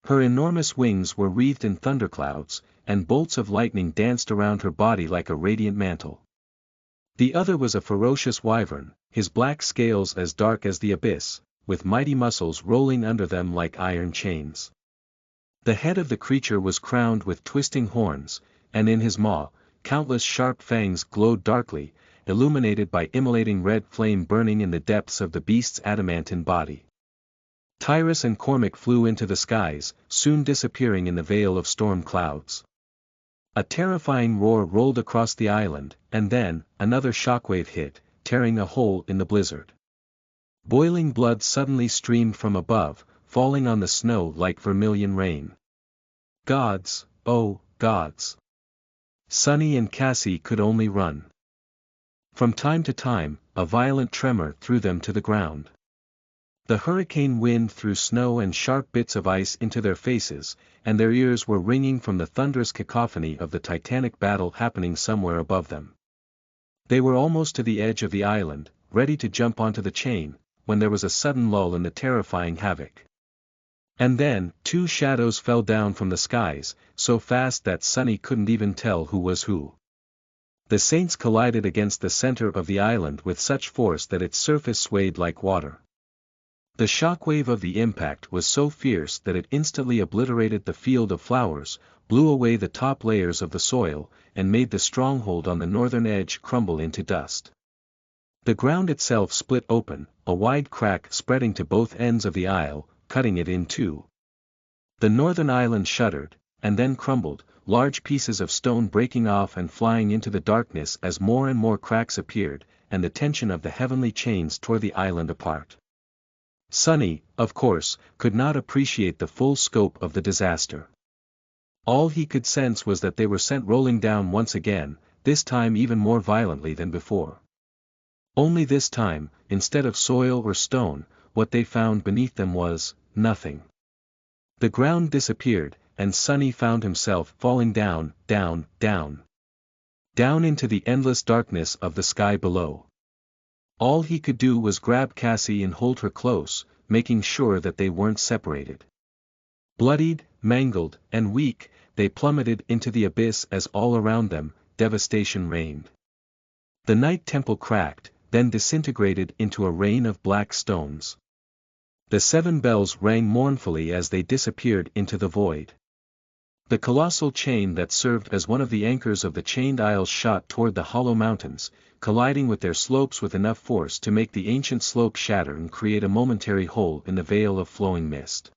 Her enormous wings were wreathed in thunderclouds, and bolts of lightning danced around her body like a radiant mantle. The other was a ferocious wyvern, his black scales as dark as the abyss, with mighty muscles rolling under them like iron chains. The head of the creature was crowned with twisting horns, and in his maw, countless sharp fangs glowed darkly, illuminated by immolating red flame burning in the depths of the beast's adamantine body. Tyrus and Cormac flew into the skies, soon disappearing in the veil of storm clouds. A terrifying roar rolled across the island, and then, another shockwave hit, tearing a hole in the blizzard. Boiling blood suddenly streamed from above, falling on the snow like vermilion rain. Gods, oh, gods! Sunny and Cassie could only run. From time to time, a violent tremor threw them to the ground. The hurricane wind threw snow and sharp bits of ice into their faces, and their ears were ringing from the thunderous cacophony of the titanic battle happening somewhere above them. They were almost to the edge of the island, ready to jump onto the chain, when there was a sudden lull in the terrifying havoc. And then, two shadows fell down from the skies, so fast that Sunny couldn't even tell who was who. The saints collided against the center of the island with such force that its surface swayed like water. The shockwave of the impact was so fierce that it instantly obliterated the field of flowers, blew away the top layers of the soil, and made the stronghold on the northern edge crumble into dust. The ground itself split open, a wide crack spreading to both ends of the isle, cutting it in two. The northern island shuddered, and then crumbled, large pieces of stone breaking off and flying into the darkness as more and more cracks appeared, and the tension of the heavenly chains tore the island apart. Sunny, of course, could not appreciate the full scope of the disaster. All he could sense was that they were sent rolling down once again, this time even more violently than before. Only this time, instead of soil or stone, what they found beneath them was nothing. The ground disappeared, and Sunny found himself falling down, down, down. Down into the endless darkness of the sky below. All he could do was grab Cassie and hold her close, making sure that they weren't separated. Bloodied, mangled, and weak, they plummeted into the abyss as all around them, devastation reigned. The night temple cracked, then disintegrated into a rain of black stones. The 7 bells rang mournfully as they disappeared into the void. The colossal chain that served as one of the anchors of the chained isles shot toward the hollow mountains, colliding with their slopes with enough force to make the ancient slope shatter and create a momentary hole in the veil of flowing mist.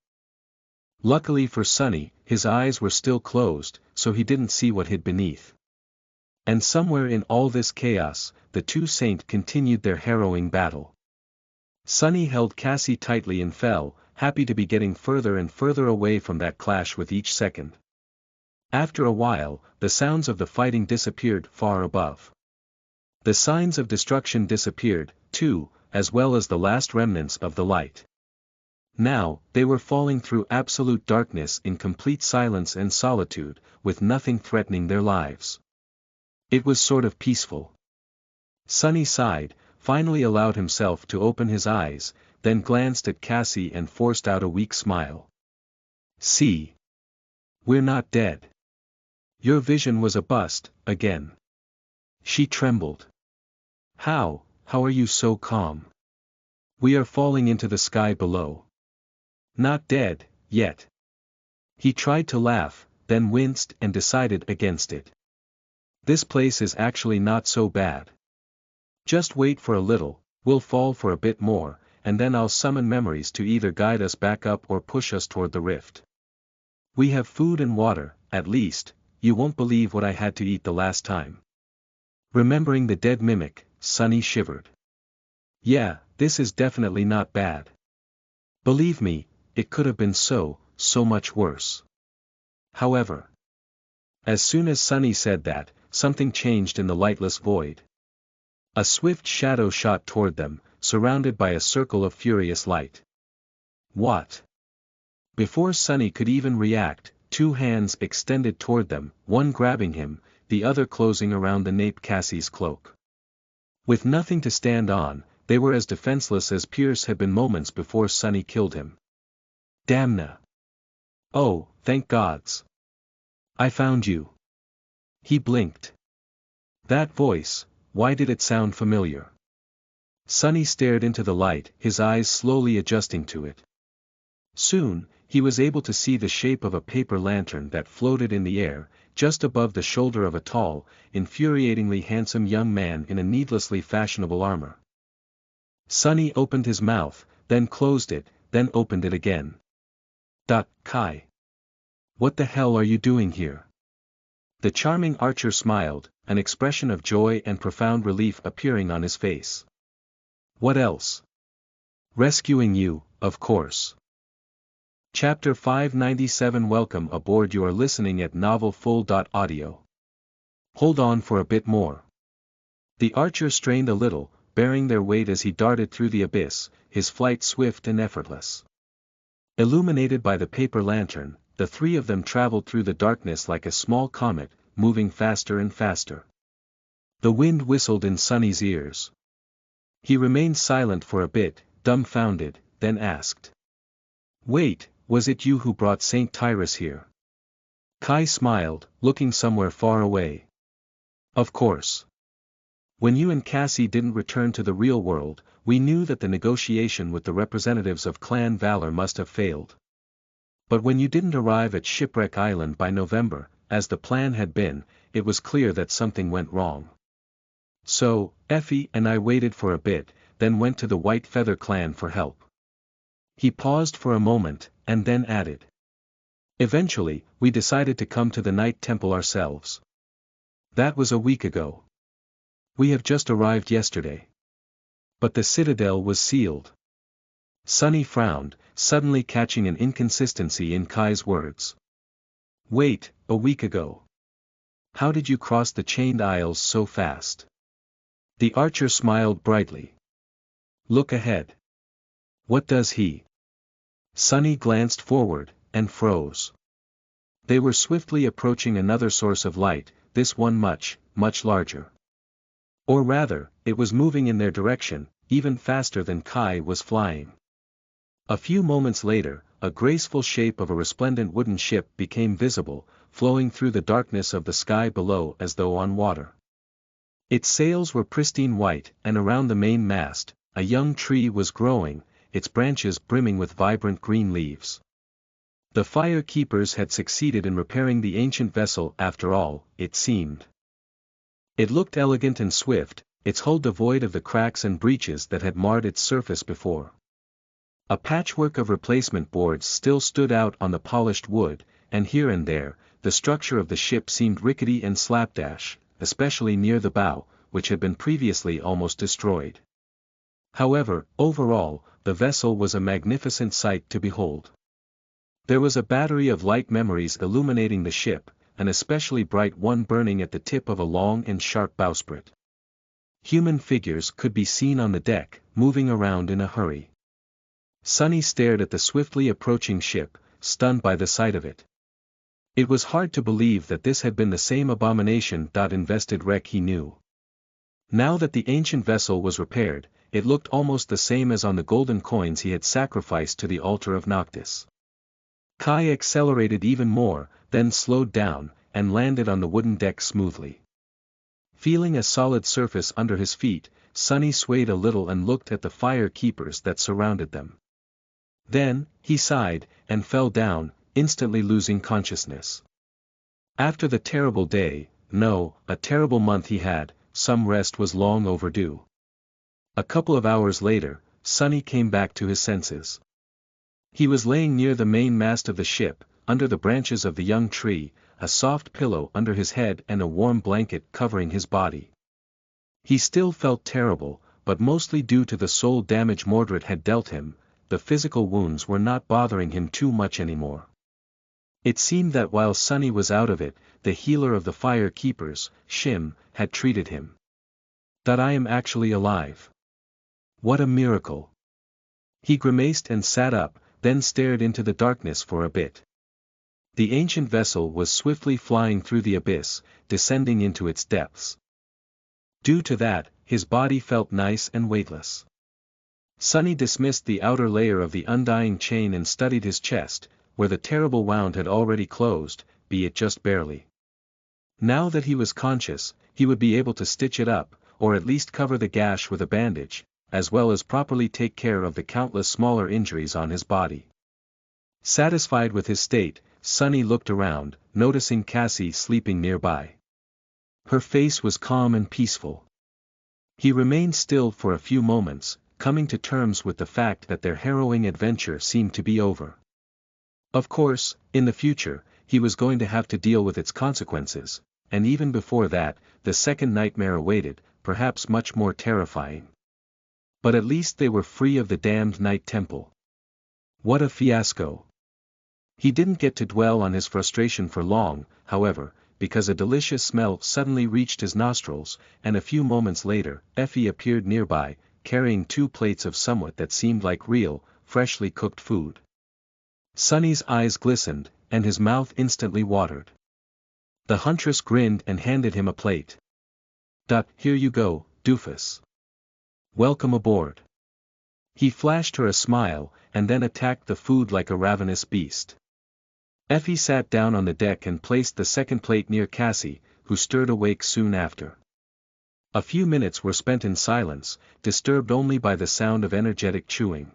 Luckily for Sunny, his eyes were still closed, so he didn't see what hid beneath. And somewhere in all this chaos, the two saints continued their harrowing battle. Sunny held Cassie tightly and fell, happy to be getting further and further away from that clash with each second. After a while, the sounds of the fighting disappeared far above. The signs of destruction disappeared, too, as well as the last remnants of the light. Now, they were falling through absolute darkness in complete silence and solitude, with nothing threatening their lives. It was sort of peaceful. Sunny sighed, finally allowed himself to open his eyes, then glanced at Cassie and forced out a weak smile. "See? We're not dead. Your vision was a bust, again." She trembled. How are you so calm? We are falling into the sky below. Not dead, yet." He tried to laugh, then winced and decided against it. "This place is actually not so bad. Just wait for a little, we'll fall for a bit more, and then I'll summon memories to either guide us back up or push us toward the rift. We have food and water, at least. You won't believe what I had to eat the last time." Remembering the dead mimic, Sunny shivered. "Yeah, this is definitely not bad. Believe me, it could have been so much worse." However, as soon as Sunny said that, something changed in the lightless void. A swift shadow shot toward them, surrounded by a circle of furious light. What? Before Sunny could even react, 2 hands extended toward them, one grabbing him, the other closing around the nape Cassie's cloak. With nothing to stand on, they were as defenseless as Pierce had been moments before Sunny killed him. "Damna! Oh, thank gods! I found you." He blinked. That voice, why did it sound familiar? Sunny stared into the light, his eyes slowly adjusting to it. Soon, he was able to see the shape of a paper lantern that floated in the air, just above the shoulder of a tall, infuriatingly handsome young man in a needlessly fashionable armor. Sunny opened his mouth, then closed it, then opened it again. Kai. What the hell are you doing here? The charming archer smiled, an expression of joy and profound relief appearing on his face. What else? Rescuing you, of course. Chapter 597. Welcome aboard. You are listening at NovelFull.audio. Hold on for a bit more. The archer strained a little, bearing their weight as he darted through the abyss, his flight swift and effortless. Illuminated by the paper lantern, the three of them traveled through the darkness like a small comet, moving faster and faster. The wind whistled in Sunny's ears. He remained silent for a bit, dumbfounded, then asked. Wait, was it you who brought Saint Tyrus here? Kai smiled, looking somewhere far away. Of course. When you and Cassie didn't return to the real world, we knew that the negotiation with the representatives of Clan Valor must have failed. But when you didn't arrive at Shipwreck Island by November, as the plan had been, it was clear that something went wrong. So, Effie and I waited for a bit, then went to the White Feather Clan for help. He paused for a moment, and then added. Eventually, we decided to come to the Night Temple ourselves. That was a week ago. We have just arrived yesterday. But the citadel was sealed. Sunny frowned, suddenly catching an inconsistency in Kai's words. Wait, a week ago. How did you cross the chained aisles so fast? The archer smiled brightly. Look ahead. What does he? Sunny glanced forward, and froze. They were swiftly approaching another source of light, this one much, much larger. Or rather, it was moving in their direction, even faster than Kai was flying. A few moments later, a graceful shape of a resplendent wooden ship became visible, flowing through the darkness of the sky below as though on water. Its sails were pristine white, and around the main mast, a young tree was growing, its branches brimming with vibrant green leaves. The fire keepers had succeeded in repairing the ancient vessel after all, it seemed. It looked elegant and swift, its hull devoid of the cracks and breaches that had marred its surface before. A patchwork of replacement boards still stood out on the polished wood, and here and there, the structure of the ship seemed rickety and slapdash, especially near the bow, which had been previously almost destroyed. However, overall, the vessel was a magnificent sight to behold. There was a battery of light memories illuminating the ship, an especially bright one burning at the tip of a long and sharp bowsprit. Human figures could be seen on the deck, moving around in a hurry. Sunny stared at the swiftly approaching ship, stunned by the sight of it. It was hard to believe that this had been the same abomination invested wreck he knew. Now that the ancient vessel was repaired, it looked almost the same as on the golden coins he had sacrificed to the altar of Noctis. Kai accelerated even more, then slowed down, and landed on the wooden deck smoothly. Feeling a solid surface under his feet, Sunny swayed a little and looked at the fire keepers that surrounded them. Then, he sighed, and fell down, instantly losing consciousness. After the terrible day, no, a terrible month he had, some rest was long overdue. A couple of hours later, Sunny came back to his senses. He was laying near the main mast of the ship, under the branches of the young tree, a soft pillow under his head and a warm blanket covering his body. He still felt terrible, but mostly due to the soul damage Mordred had dealt him, the physical wounds were not bothering him too much anymore. It seemed that while Sunny was out of it, the healer of the fire keepers, Shim, had treated him. That I am actually alive. What a miracle. He grimaced and sat up, then stared into the darkness for a bit. The ancient vessel was swiftly flying through the abyss, descending into its depths. Due to that, his body felt nice and weightless. Sunny dismissed the outer layer of the undying chain and studied his chest, where the terrible wound had already closed, be it just barely. Now that he was conscious, he would be able to stitch it up, or at least cover the gash with a bandage, as well as properly take care of the countless smaller injuries on his body. Satisfied with his state, Sunny looked around, noticing Cassie sleeping nearby. Her face was calm and peaceful. He remained still for a few moments, coming to terms with the fact that their harrowing adventure seemed to be over. Of course, in the future, he was going to have to deal with its consequences, and even before that, the second nightmare awaited, perhaps much more terrifying. But at least they were free of the damned Night Temple. What a fiasco! He didn't get to dwell on his frustration for long, however, because a delicious smell suddenly reached his nostrils, and a few moments later, Effie appeared nearby, carrying 2 plates of somewhat that seemed like real, freshly cooked food. Sunny's eyes glistened, and his mouth instantly watered. The huntress grinned and handed him a plate. Here you go, doofus. Welcome aboard. He flashed her a smile, and then attacked the food like a ravenous beast. Effie sat down on the deck and placed the second plate near Cassie, who stirred awake soon after. A few minutes were spent in silence, disturbed only by the sound of energetic chewing.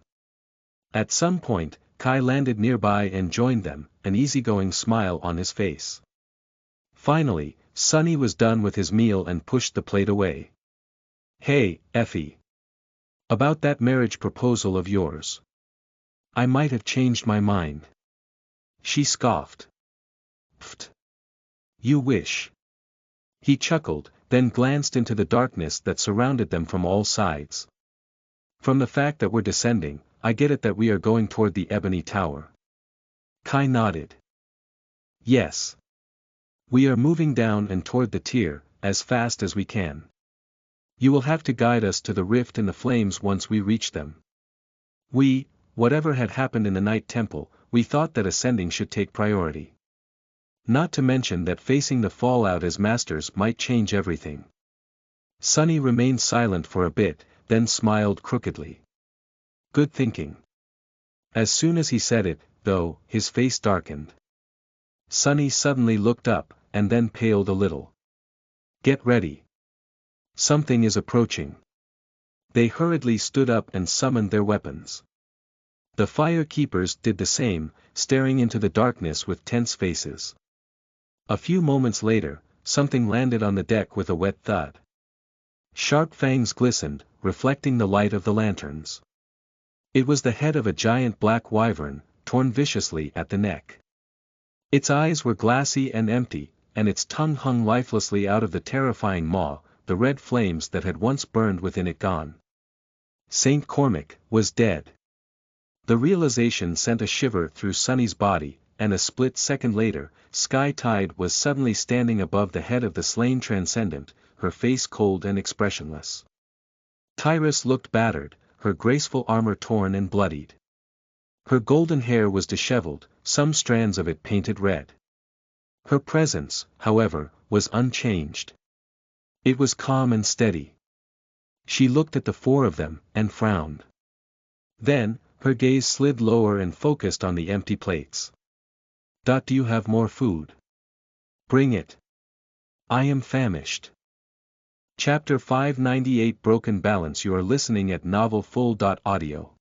At some point, Kai landed nearby and joined them, an easygoing smile on his face. Finally, Sunny was done with his meal and pushed the plate away. Hey, Effie. About that marriage proposal of yours. I might have changed my mind. She scoffed. Pfft. You wish. He chuckled, then glanced into the darkness that surrounded them from all sides. From the fact that we're descending, I get it that we are going toward the Ebony Tower. Kai nodded. Yes. We are moving down and toward the tier, as fast as we can. You will have to guide us to the rift in the flames once we reach them. Whatever had happened in the Night Temple, we thought that ascending should take priority. Not to mention that facing the fallout as masters might change everything. Sunny remained silent for a bit, then smiled crookedly. Good thinking. As soon as he said it, though, his face darkened. Sunny suddenly looked up, and then paled a little. Get ready. Something is approaching. They hurriedly stood up and summoned their weapons. The fire keepers did the same, staring into the darkness with tense faces. A few moments later, something landed on the deck with a wet thud. Sharp fangs glistened, reflecting the light of the lanterns. It was the head of a giant black wyvern, torn viciously at the neck. Its eyes were glassy and empty, and its tongue hung lifelessly out of the terrifying maw, the red flames that had once burned within it gone. Saint Cormac was dead. The realization sent a shiver through Sunny's body, and a split second later, Sky Tide was suddenly standing above the head of the slain Transcendent, her face cold and expressionless. Tyrus looked battered, her graceful armor torn and bloodied. Her golden hair was disheveled, some strands of it painted red. Her presence, however, was unchanged. It was calm and steady. She looked at the 4 of them, and frowned. Then, her gaze slid lower and focused on the empty plates. Do you have more food? Bring it. I am famished. Chapter 598 Broken Balance. You are listening at NovelFull.audio.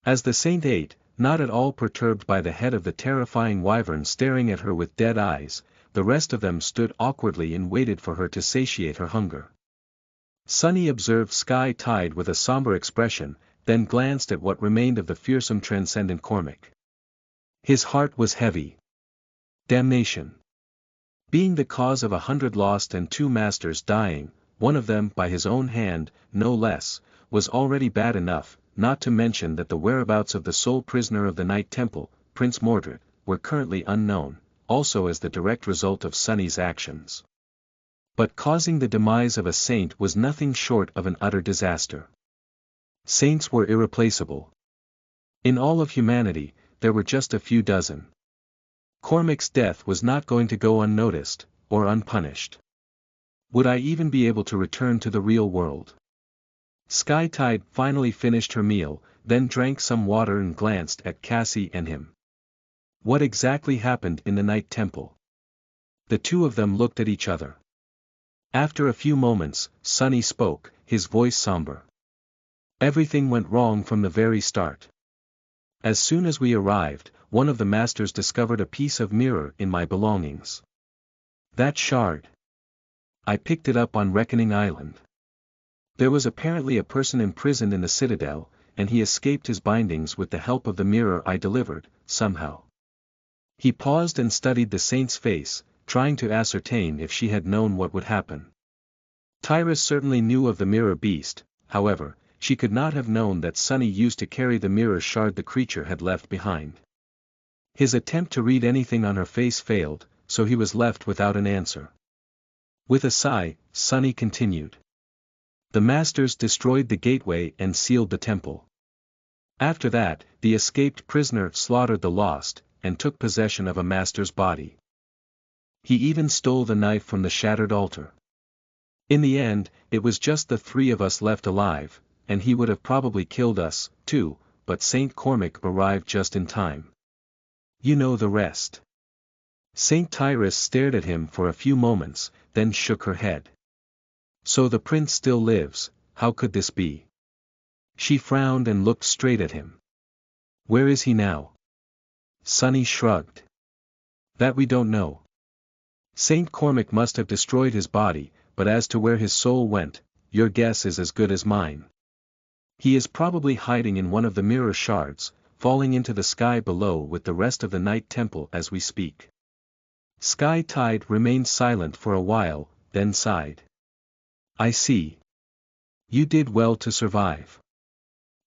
As the Saint ate, not at all perturbed by the head of the terrifying wyvern staring at her with dead eyes, the rest of them stood awkwardly and waited for her to satiate her hunger. Sunny observed Sky Tide with a somber expression, then glanced at what remained of the fearsome Transcendent Cormac. His heart was heavy. Damnation. Being the cause of 100 lost and 2 masters dying, one of them by his own hand, no less, was already bad enough, not to mention that the whereabouts of the sole prisoner of the Night Temple, Prince Mordred, were currently unknown, also as the direct result of Sunny's actions. But causing the demise of a saint was nothing short of an utter disaster. Saints were irreplaceable. In all of humanity, there were just a few dozen. Cormac's death was not going to go unnoticed, or unpunished. Would I even be able to return to the real world? Sky Tide finally finished her meal, then drank some water and glanced at Cassie and him. What exactly happened in the Night Temple? The 2 of them looked at each other. After a few moments, Sunny spoke, his voice somber. Everything went wrong from the very start. As soon as we arrived, one of the masters discovered a piece of mirror in my belongings. That shard. I picked it up on Reckoning Island. There was apparently a person imprisoned in the citadel, and he escaped his bindings with the help of the mirror I delivered, somehow. He paused and studied the saint's face, trying to ascertain if she had known what would happen. Tyrus certainly knew of the mirror beast, however, she could not have known that Sunny used to carry the mirror shard the creature had left behind. His attempt to read anything on her face failed, so he was left without an answer. With a sigh, Sunny continued. The masters destroyed the gateway and sealed the temple. After that, the escaped prisoner slaughtered the lost, and took possession of a master's body. He even stole the knife from the shattered altar. In the end, it was just the three of us left alive, and he would have probably killed us, too, but Saint Cormac arrived just in time. You know the rest. Saint Tyrus stared at him for a few moments, then shook her head. So the prince still lives, how could this be? She frowned and looked straight at him. Where is he now? Sunny shrugged. That we don't know. Saint Cormac must have destroyed his body, but as to where his soul went, your guess is as good as mine. He is probably hiding in one of the mirror shards, falling into the sky below with the rest of the Night Temple as we speak. Sky Tide remained silent for a while, then sighed. I see. You did well to survive.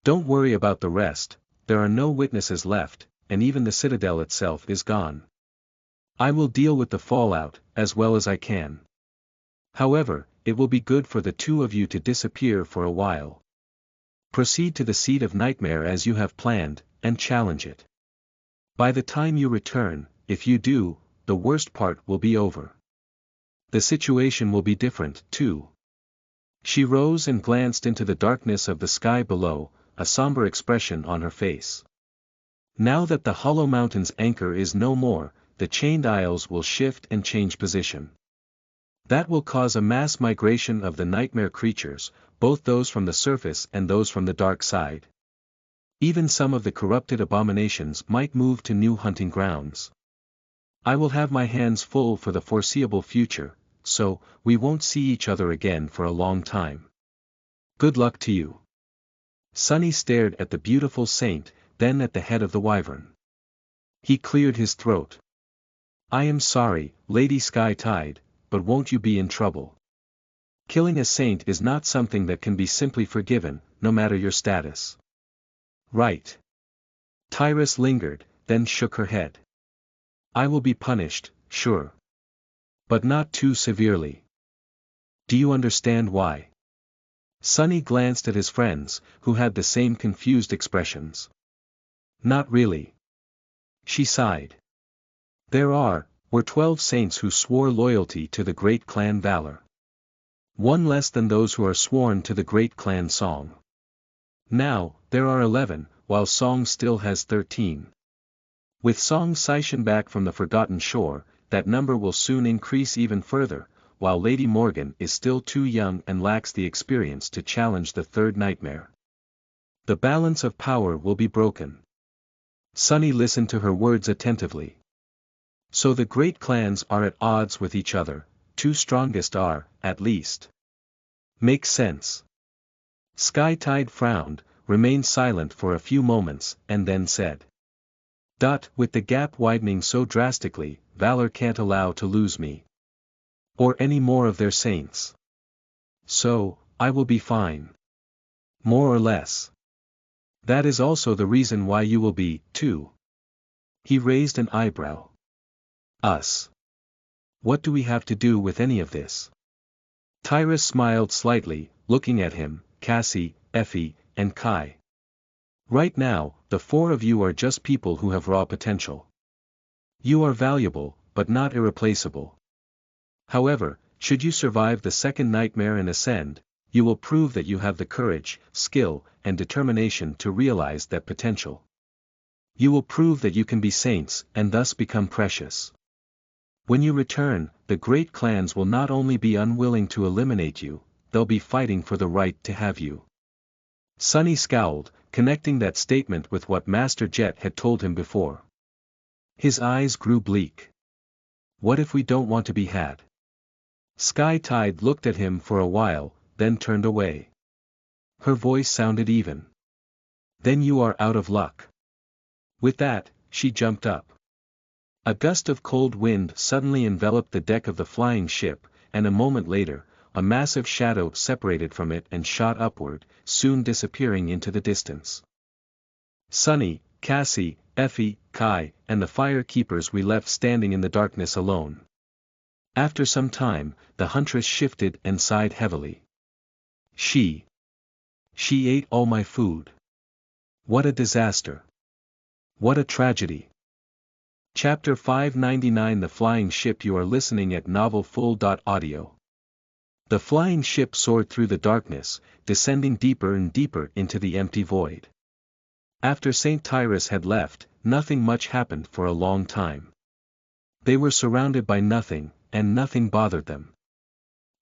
Don't worry about the rest, there are no witnesses left, and even the citadel itself is gone. I will deal with the fallout, as well as I can. However, it will be good for the two of you to disappear for a while. Proceed to the Seat of Nightmare as you have planned, and challenge it. By the time you return, if you do, the worst part will be over. The situation will be different, too. She rose and glanced into the darkness of the sky below, a somber expression on her face. Now that the Hollow Mountain's anchor is no more, the chained isles will shift and change position. That will cause a mass migration of the nightmare creatures, both those from the surface and those from the dark side. Even some of the corrupted abominations might move to new hunting grounds. I will have my hands full for the foreseeable future, so, we won't see each other again for a long time. Good luck to you. Sunny stared at the beautiful saint, then at the head of the wyvern. He cleared his throat. I am sorry, Lady Sky Tide, but won't you be in trouble? Killing a saint is not something that can be simply forgiven, no matter your status. Right. Tyrus lingered, then shook her head. I will be punished, sure. But not too severely. Do you understand why? Sunny glanced at his friends, who had the same confused expressions. Not really. She sighed. Were 12 saints who swore loyalty to the great clan Valor. One less than those who are sworn to the great clan Song. Now, there are 11, while Song still has 13. With Song Saishan back from the Forgotten Shore, that number will soon increase even further, while Lady Morgan is still too young and lacks the experience to challenge the third nightmare. The balance of power will be broken. Sunny listened to her words attentively. So the great clans are at odds with each other, two strongest are, at least. Makes sense. Sky Tide frowned, remained silent for a few moments, and then said. With the gap widening so drastically, Valor can't allow to lose me. Or any more of their saints. So, I will be fine. More or less. That is also the reason why you will be, too. He raised an eyebrow. Us. What do we have to do with any of this? Tyrus smiled slightly, looking at him, Cassie, Effie, and Kai. Right now, the four of you are just people who have raw potential. You are valuable, but not irreplaceable. However, should you survive the second nightmare and ascend, you will prove that you have the courage, skill, and determination to realize that potential. You will prove that you can be saints and thus become precious. When you return, the great clans will not only be unwilling to eliminate you, they'll be fighting for the right to have you. Sunny scowled, connecting that statement with what Master Jet had told him before. His eyes grew bleak. What if we don't want to be had? Sky Tide looked at him for a while, then turned away. Her voice sounded even. Then you are out of luck. With that, she jumped up. A gust of cold wind suddenly enveloped the deck of the flying ship, and a moment later, a massive shadow separated from it and shot upward, soon disappearing into the distance. Sunny, Cassie, Effie, Kai, and the fire keepers we left standing in the darkness alone. After some time, the huntress shifted and sighed heavily. She ate all my food. What a disaster. What a tragedy. Chapter 599 The Flying Ship. You are listening at NovelFull.audio. The flying ship soared through the darkness, descending deeper and deeper into the empty void. After St. Tyrus had left, nothing much happened for a long time. They were surrounded by nothing, and nothing bothered them.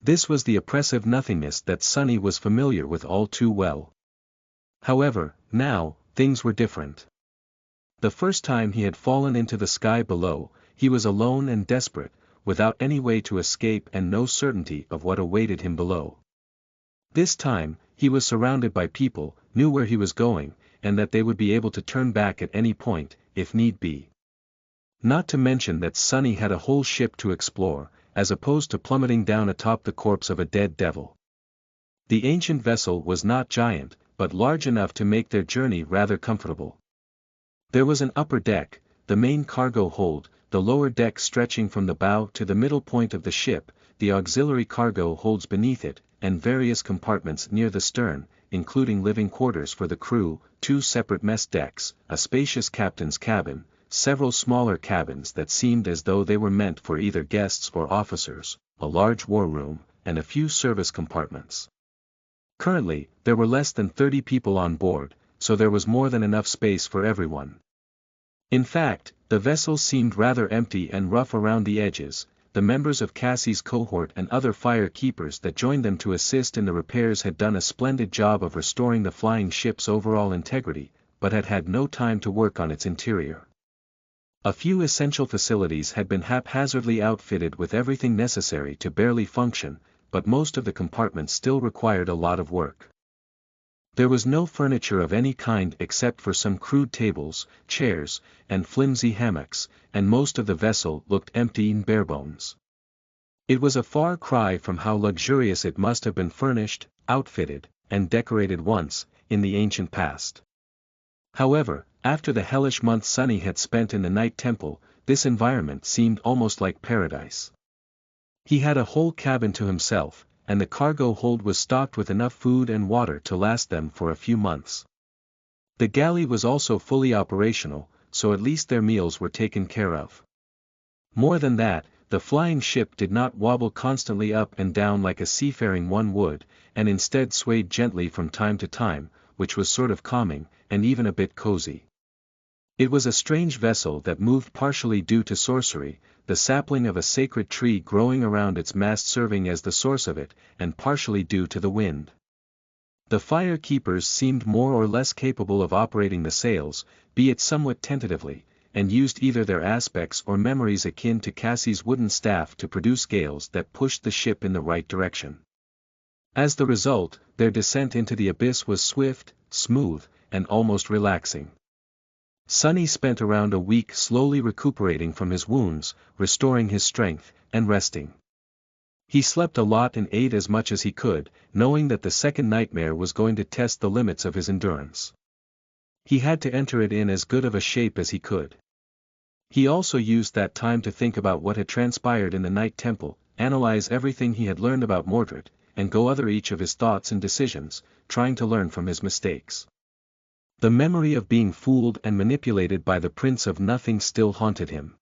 This was the oppressive nothingness that Sunny was familiar with all too well. However, now, things were different. The first time he had fallen into the sky below, he was alone and desperate, without any way to escape and no certainty of what awaited him below. This time, he was surrounded by people, knew where he was going, and that they would be able to turn back at any point, if need be. Not to mention that Sunny had a whole ship to explore, as opposed to plummeting down atop the corpse of a dead devil. The ancient vessel was not giant, but large enough to make their journey rather comfortable. There was an upper deck, the main cargo hold, the lower deck stretching from the bow to the middle point of the ship, the auxiliary cargo holds beneath it, and various compartments near the stern, including living quarters for the crew, 2 separate mess decks, a spacious captain's cabin, several smaller cabins that seemed as though they were meant for either guests or officers, a large war room, and a few service compartments. Currently, there were less than 30 people on board, so there was more than enough space for everyone. In fact, the vessel seemed rather empty and rough around the edges. The members of Cassie's cohort and other fire keepers that joined them to assist in the repairs had done a splendid job of restoring the flying ship's overall integrity, but had had no time to work on its interior. A few essential facilities had been haphazardly outfitted with everything necessary to barely function, but most of the compartments still required a lot of work. There was no furniture of any kind except for some crude tables, chairs, and flimsy hammocks, and most of the vessel looked empty and barebones. It was a far cry from how luxurious it must have been furnished, outfitted, and decorated once, in the ancient past. However, after the hellish month Sunny had spent in the Night Temple, this environment seemed almost like paradise. He had a whole cabin to himself, and the cargo hold was stocked with enough food and water to last them for a few months. The galley was also fully operational, so at least their meals were taken care of. More than that, the flying ship did not wobble constantly up and down like a seafaring one would, and instead swayed gently from time to time, which was sort of calming, and even a bit cozy. It was a strange vessel that moved partially due to sorcery, the sapling of a sacred tree growing around its mast serving as the source of it, and partially due to the wind. The fire keepers seemed more or less capable of operating the sails, be it somewhat tentatively, and used either their aspects or memories akin to Cassie's wooden staff to produce gales that pushed the ship in the right direction. As the result, their descent into the abyss was swift, smooth, and almost relaxing. Sunny spent around a week slowly recuperating from his wounds, restoring his strength, and resting. He slept a lot and ate as much as he could, knowing that the second nightmare was going to test the limits of his endurance. He had to enter it in as good of a shape as he could. He also used that time to think about what had transpired in the Night Temple, analyze everything he had learned about Mordred, and go over each of his thoughts and decisions, trying to learn from his mistakes. The memory of being fooled and manipulated by the Prince of Nothing still haunted him.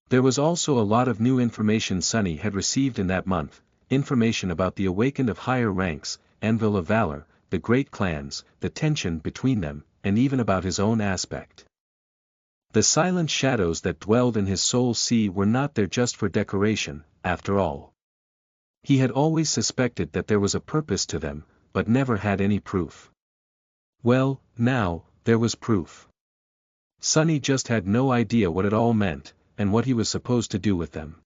There was also a lot of new information Sunny had received in that month, information about the awakened of higher ranks, Anvil of Valor, the great clans, the tension between them, and even about his own aspect. The silent shadows that dwelled in his soul sea were not there just for decoration, after all. He had always suspected that there was a purpose to them, but never had any proof. Well, now, there was proof. Sunny just had no idea what it all meant, and what he was supposed to do with them.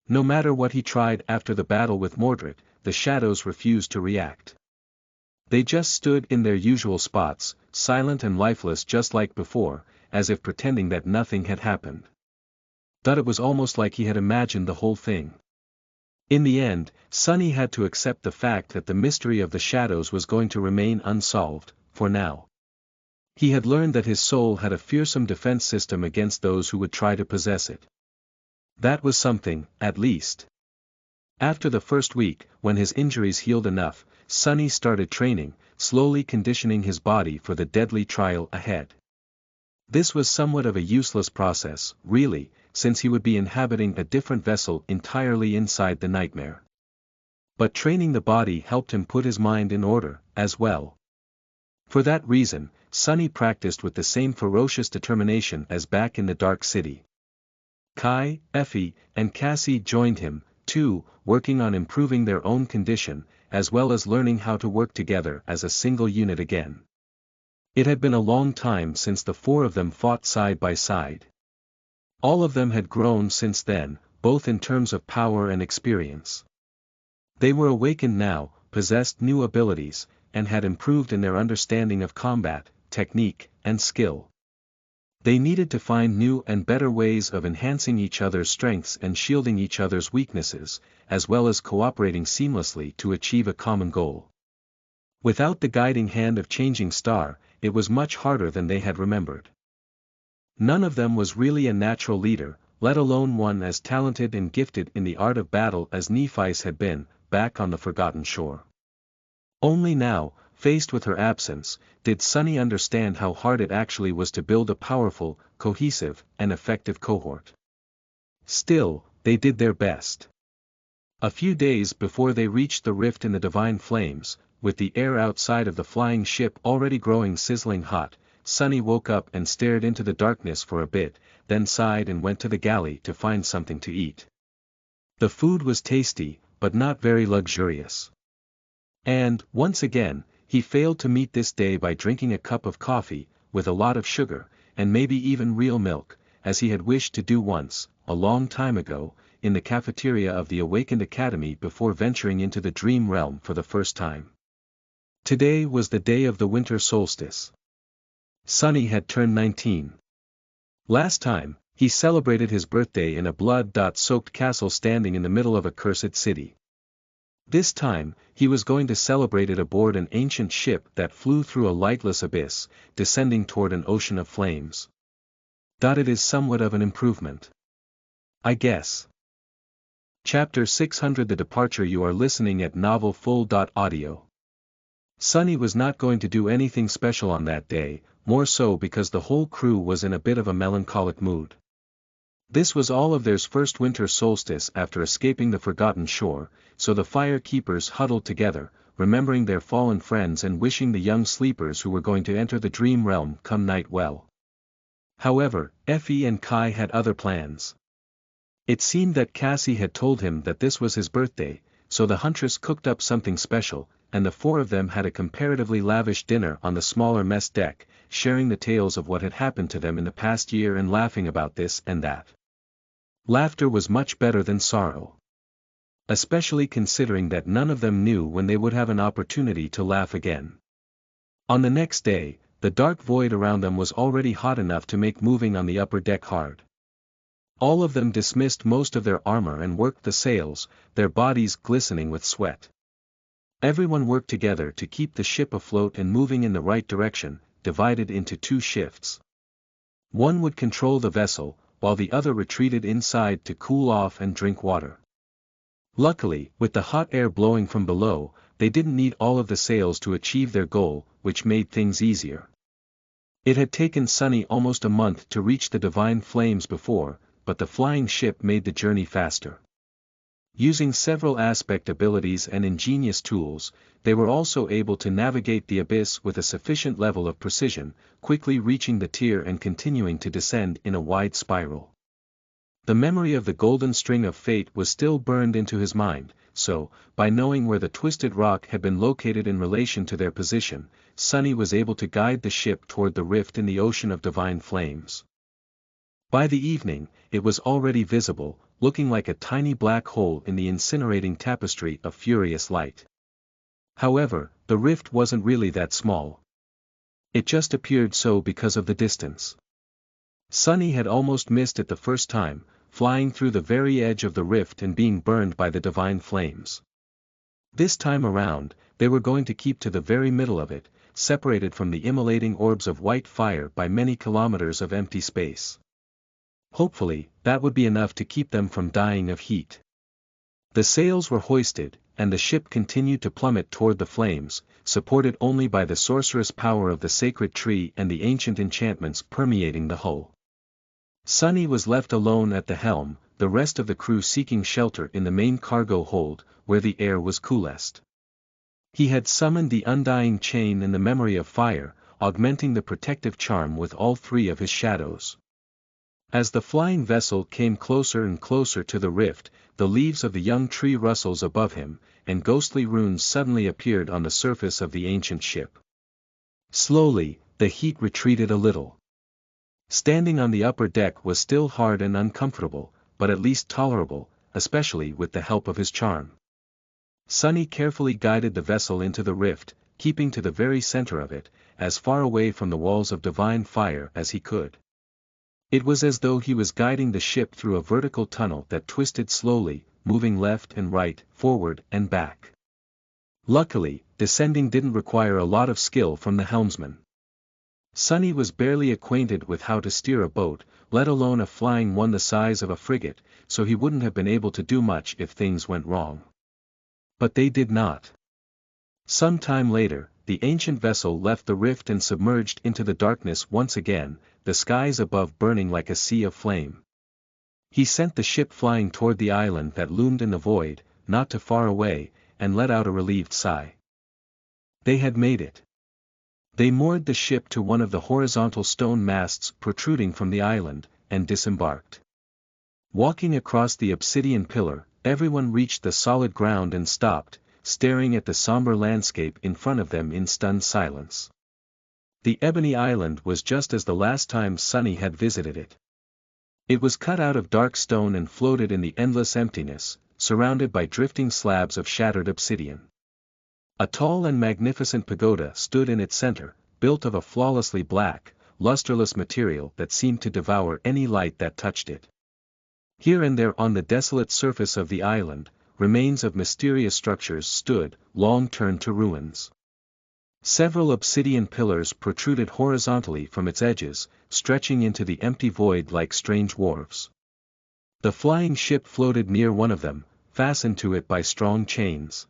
No matter what he tried after the battle with Mordred, the shadows refused to react. They just stood in their usual spots, silent and lifeless just like before, as if pretending that nothing had happened. That it was almost like he had imagined the whole thing. In the end, Sunny had to accept the fact that the mystery of the shadows was going to remain unsolved, for now. He had learned that his soul had a fearsome defense system against those who would try to possess it. That was something, at least. After the first week, when his injuries healed enough, Sunny started training, slowly conditioning his body for the deadly trial ahead. This was somewhat of a useless process, really, since he would be inhabiting a different vessel entirely inside the nightmare. But training the body helped him put his mind in order, as well. For that reason, Sunny practiced with the same ferocious determination as back in the Dark City. Kai, Effie, and Cassie joined him, too, working on improving their own condition, as well as learning how to work together as a single unit again. It had been a long time since the four of them fought side by side. All of them had grown since then, both in terms of power and experience. They were awakened now, possessed new abilities, and had improved in their understanding of combat, technique, and skill. They needed to find new and better ways of enhancing each other's strengths and shielding each other's weaknesses, as well as cooperating seamlessly to achieve a common goal. Without the guiding hand of Changing Star, it was much harder than they had remembered. None of them was really a natural leader, let alone one as talented and gifted in the art of battle as Nephi's had been, back on the Forgotten Shore. Only now, faced with her absence, did Sunny understand how hard it actually was to build a powerful, cohesive, and effective cohort. Still, they did their best. A few days before they reached the rift in the Divine Flames, with the air outside of the flying ship already growing sizzling hot, Sunny woke up and stared into the darkness for a bit, then sighed and went to the galley to find something to eat. The food was tasty, but not very luxurious. And, once again, he failed to meet this day by drinking a cup of coffee, with a lot of sugar, and maybe even real milk, as he had wished to do once, a long time ago, in the cafeteria of the Awakened Academy before venturing into the dream realm for the first time. Today was the day of the winter solstice. Sunny had turned 19. Last time, he celebrated his birthday in a blood-soaked castle standing in the middle of a cursed city. This time, he was going to celebrate it aboard an ancient ship that flew through a lightless abyss, descending toward an ocean of flames. It is somewhat of an improvement, I guess. Chapter 600 The Departure. You are listening at NovelFull.audio. Sunny was not going to do anything special on that day, more so because the whole crew was in a bit of a melancholic mood. This was all of theirs first winter solstice after escaping the Forgotten Shore, so the fire keepers huddled together, remembering their fallen friends and wishing the young sleepers who were going to enter the dream realm come night well. However, Effie and Kai had other plans. It seemed that Cassie had told him that this was his birthday, so the huntress cooked up something special, and the four of them had a comparatively lavish dinner on the smaller mess deck, sharing the tales of what had happened to them in the past year and laughing about this and that. Laughter was much better than sorrow. Especially considering that none of them knew when they would have an opportunity to laugh again. On the next day, the dark void around them was already hot enough to make moving on the upper deck hard. All of them dismissed most of their armor and worked the sails, their bodies glistening with sweat. Everyone worked together to keep the ship afloat and moving in the right direction, divided into two shifts. One would control the vessel, while the other retreated inside to cool off and drink water. Luckily, with the hot air blowing from below, they didn't need all of the sails to achieve their goal, which made things easier. It had taken Sunny almost a month to reach the Divine Flames before, but the flying ship made the journey faster. Using several aspect abilities and ingenious tools, they were also able to navigate the abyss with a sufficient level of precision, quickly reaching the tier and continuing to descend in a wide spiral. The memory of the golden string of fate was still burned into his mind, so, by knowing where the twisted rock had been located in relation to their position, Sunny was able to guide the ship toward the rift in the ocean of divine flames. By the evening, it was already visible, looking like a tiny black hole in the incinerating tapestry of furious light. However, the rift wasn't really that small. It just appeared so because of the distance. Sunny had almost missed it the first time, flying through the very edge of the rift and being burned by the divine flames. This time around, they were going to keep to the very middle of it, separated from the immolating orbs of white fire by many kilometers of empty space. Hopefully, that would be enough to keep them from dying of heat. The sails were hoisted, and the ship continued to plummet toward the flames, supported only by the sorcerous power of the sacred tree and the ancient enchantments permeating the hull. Sunny was left alone at the helm, the rest of the crew seeking shelter in the main cargo hold, where the air was coolest. He had summoned the undying chain and the memory of fire, augmenting the protective charm with all three of his shadows. As the flying vessel came closer and closer to the rift, the leaves of the young tree rustles above him, and ghostly runes suddenly appeared on the surface of the ancient ship. Slowly, the heat retreated a little. Standing on the upper deck was still hard and uncomfortable, but at least tolerable, especially with the help of his charm. Sunny carefully guided the vessel into the rift, keeping to the very center of it, as far away from the walls of divine fire as he could. It was as though he was guiding the ship through a vertical tunnel that twisted slowly, moving left and right, forward and back. Luckily, descending didn't require a lot of skill from the helmsman. Sunny was barely acquainted with how to steer a boat, let alone a flying one the size of a frigate, so he wouldn't have been able to do much if things went wrong. But they did not. Some time later, the ancient vessel left the rift and submerged into the darkness once again, the skies above burning like a sea of flame. He sent the ship flying toward the island that loomed in the void, not too far away, and let out a relieved sigh. They had made it. They moored the ship to one of the horizontal stone masts protruding from the island, and disembarked. Walking across the obsidian pillar, everyone reached the solid ground and stopped, staring at the somber landscape in front of them in stunned silence. The Ebony Island was just as the last time Sunny had visited it. It was cut out of dark stone and floated in the endless emptiness, surrounded by drifting slabs of shattered obsidian. A tall and magnificent pagoda stood in its center, built of a flawlessly black, lusterless material that seemed to devour any light that touched it. Here and there on the desolate surface of the island, remains of mysterious structures stood, long turned to ruins. Several obsidian pillars protruded horizontally from its edges, stretching into the empty void like strange wharves. The flying ship floated near one of them, fastened to it by strong chains.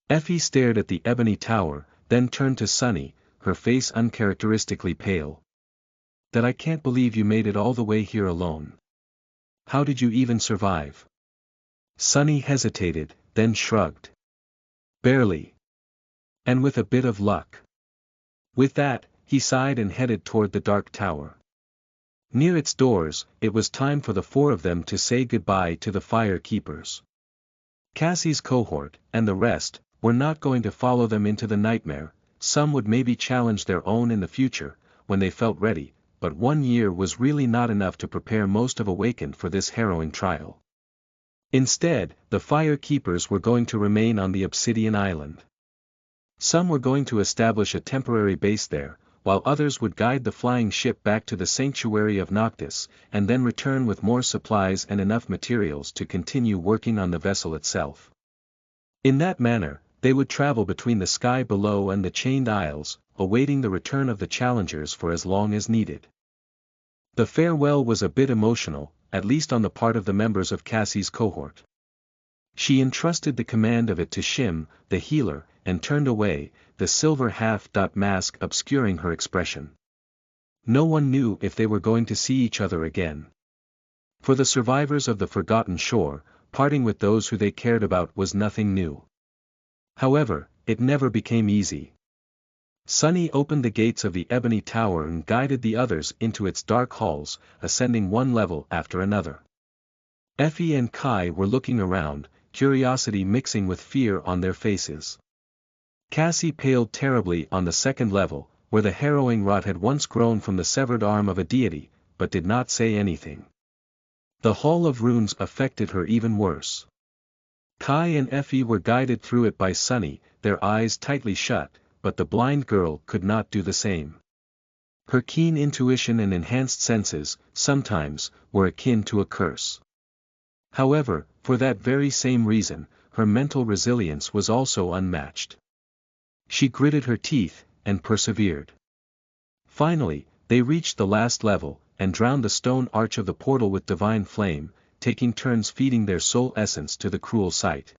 Effie stared at the ebony tower, then turned to Sunny, her face uncharacteristically pale. "That I can't believe you made it all the way here alone. How did you even survive?" Sunny hesitated, then shrugged. "Barely. And with a bit of luck." With that, he sighed and headed toward the dark tower. Near its doors, it was time for the four of them to say goodbye to the fire keepers. Cassie's cohort, and the rest, were not going to follow them into the nightmare. Some would maybe challenge their own in the future, when they felt ready, but 1 year was really not enough to prepare most of Awakened for this harrowing trial. Instead, the fire keepers were going to remain on the Obsidian Island. Some were going to establish a temporary base there, while others would guide the flying ship back to the sanctuary of Noctis, and then return with more supplies and enough materials to continue working on the vessel itself. In that manner, they would travel between the sky below and the chained isles, awaiting the return of the challengers for as long as needed. The farewell was a bit emotional, at least on the part of the members of Cassie's cohort. She entrusted the command of it to Shim, the healer, and turned away, the silver half-mask obscuring her expression. No one knew if they were going to see each other again. For the survivors of the Forgotten Shore, parting with those who they cared about was nothing new. However, it never became easy. Sunny opened the gates of the Ebony Tower and guided the others into its dark halls, ascending one level after another. Effie and Kai were looking around, curiosity mixing with fear on their faces. Cassie paled terribly on the second level, where the harrowing rot had once grown from the severed arm of a deity, but did not say anything. The Hall of Runes affected her even worse. Kai and Effie were guided through it by Sunny, their eyes tightly shut, but the blind girl could not do the same. Her keen intuition and enhanced senses, sometimes, were akin to a curse. However, for that very same reason, her mental resilience was also unmatched. She gritted her teeth, and persevered. Finally, they reached the last level, and drowned the stone arch of the portal with divine flame, taking turns feeding their soul essence to the cruel sight.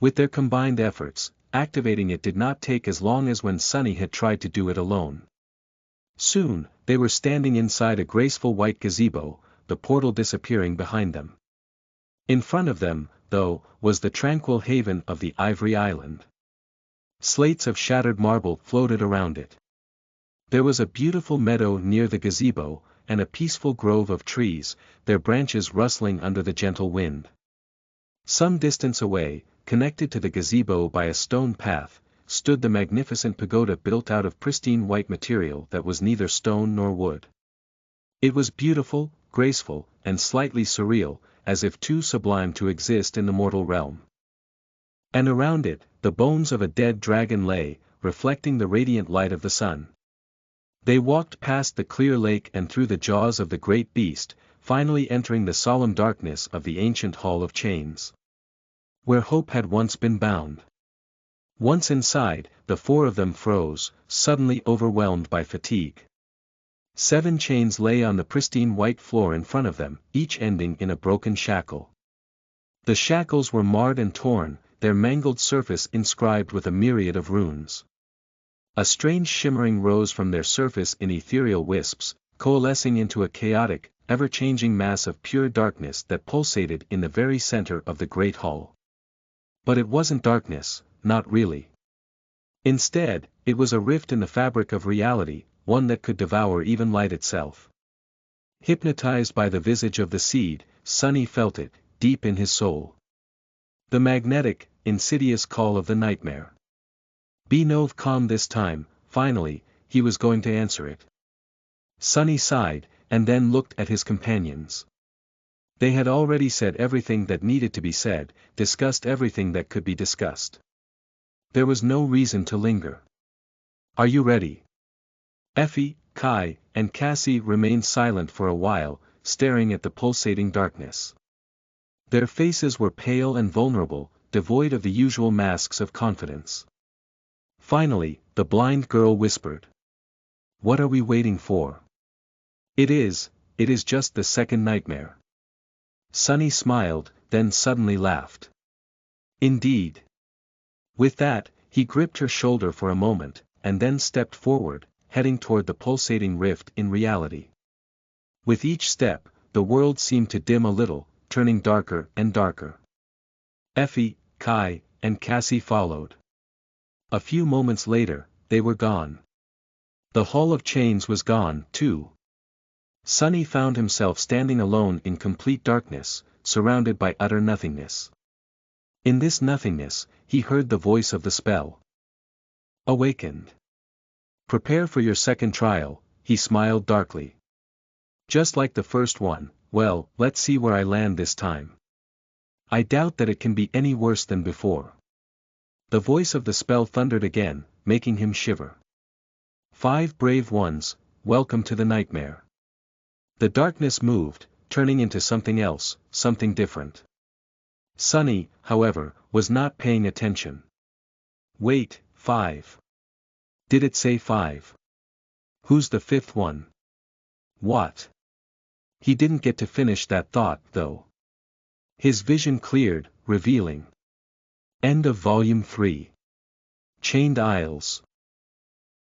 With their combined efforts, activating it did not take as long as when Sunny had tried to do it alone. Soon, they were standing inside a graceful white gazebo, the portal disappearing behind them. In front of them, though, was the tranquil haven of the Ivory Island. Slates of shattered marble floated around it. There was a beautiful meadow near the gazebo, and a peaceful grove of trees, their branches rustling under the gentle wind. Some distance away, connected to the gazebo by a stone path, stood the magnificent pagoda built out of pristine white material that was neither stone nor wood. It was beautiful, graceful, and slightly surreal, as if too sublime to exist in the mortal realm. And around it, the bones of a dead dragon lay, reflecting the radiant light of the sun. They walked past the clear lake and through the jaws of the great beast, finally entering the solemn darkness of the ancient Hall of Chains. Where hope had once been bound. Once inside, the four of them froze, suddenly overwhelmed by fatigue. 7 chains lay on the pristine white floor in front of them, each ending in a broken shackle. The shackles were marred and torn, their mangled surface inscribed with a myriad of runes. A strange shimmering rose from their surface in ethereal wisps, coalescing into a chaotic, ever-changing mass of pure darkness that pulsated in the very center of the great hall. But it wasn't darkness, not really. Instead, it was a rift in the fabric of reality, one that could devour even light itself. Hypnotized by the visage of the seed, Sunny felt it, deep in his soul. The magnetic, insidious call of the nightmare. Be no calm this time, finally, he was going to answer it. Sunny sighed, and then looked at his companions. They had already said everything that needed to be said, discussed everything that could be discussed. There was no reason to linger. Are you ready? Effie, Kai, and Cassie remained silent for a while, staring at the pulsating darkness. Their faces were pale and vulnerable, devoid of the usual masks of confidence. Finally, the blind girl whispered. What are we waiting for? It is just the second nightmare. Sunny smiled, then suddenly laughed. Indeed. With that, he gripped her shoulder for a moment, and then stepped forward, heading toward the pulsating rift in reality. With each step, the world seemed to dim a little, turning darker and darker. Effie, Kai, and Cassie followed. A few moments later, they were gone. The Hall of Chains was gone, too. Sunny found himself standing alone in complete darkness, surrounded by utter nothingness. In this nothingness, he heard the voice of the spell. Awakened. Prepare for your second trial, he smiled darkly. Just like the first one, well, let's see where I land this time. I doubt that it can be any worse than before. The voice of the spell thundered again, making him shiver. 5 brave ones, welcome to the nightmare. The darkness moved, turning into something else, something different. Sunny, however, was not paying attention. Wait, 5. Did it say 5? Who's the 5th one? What? He didn't get to finish that thought, though. His vision cleared, revealing. End of Volume 3. Chained Isles.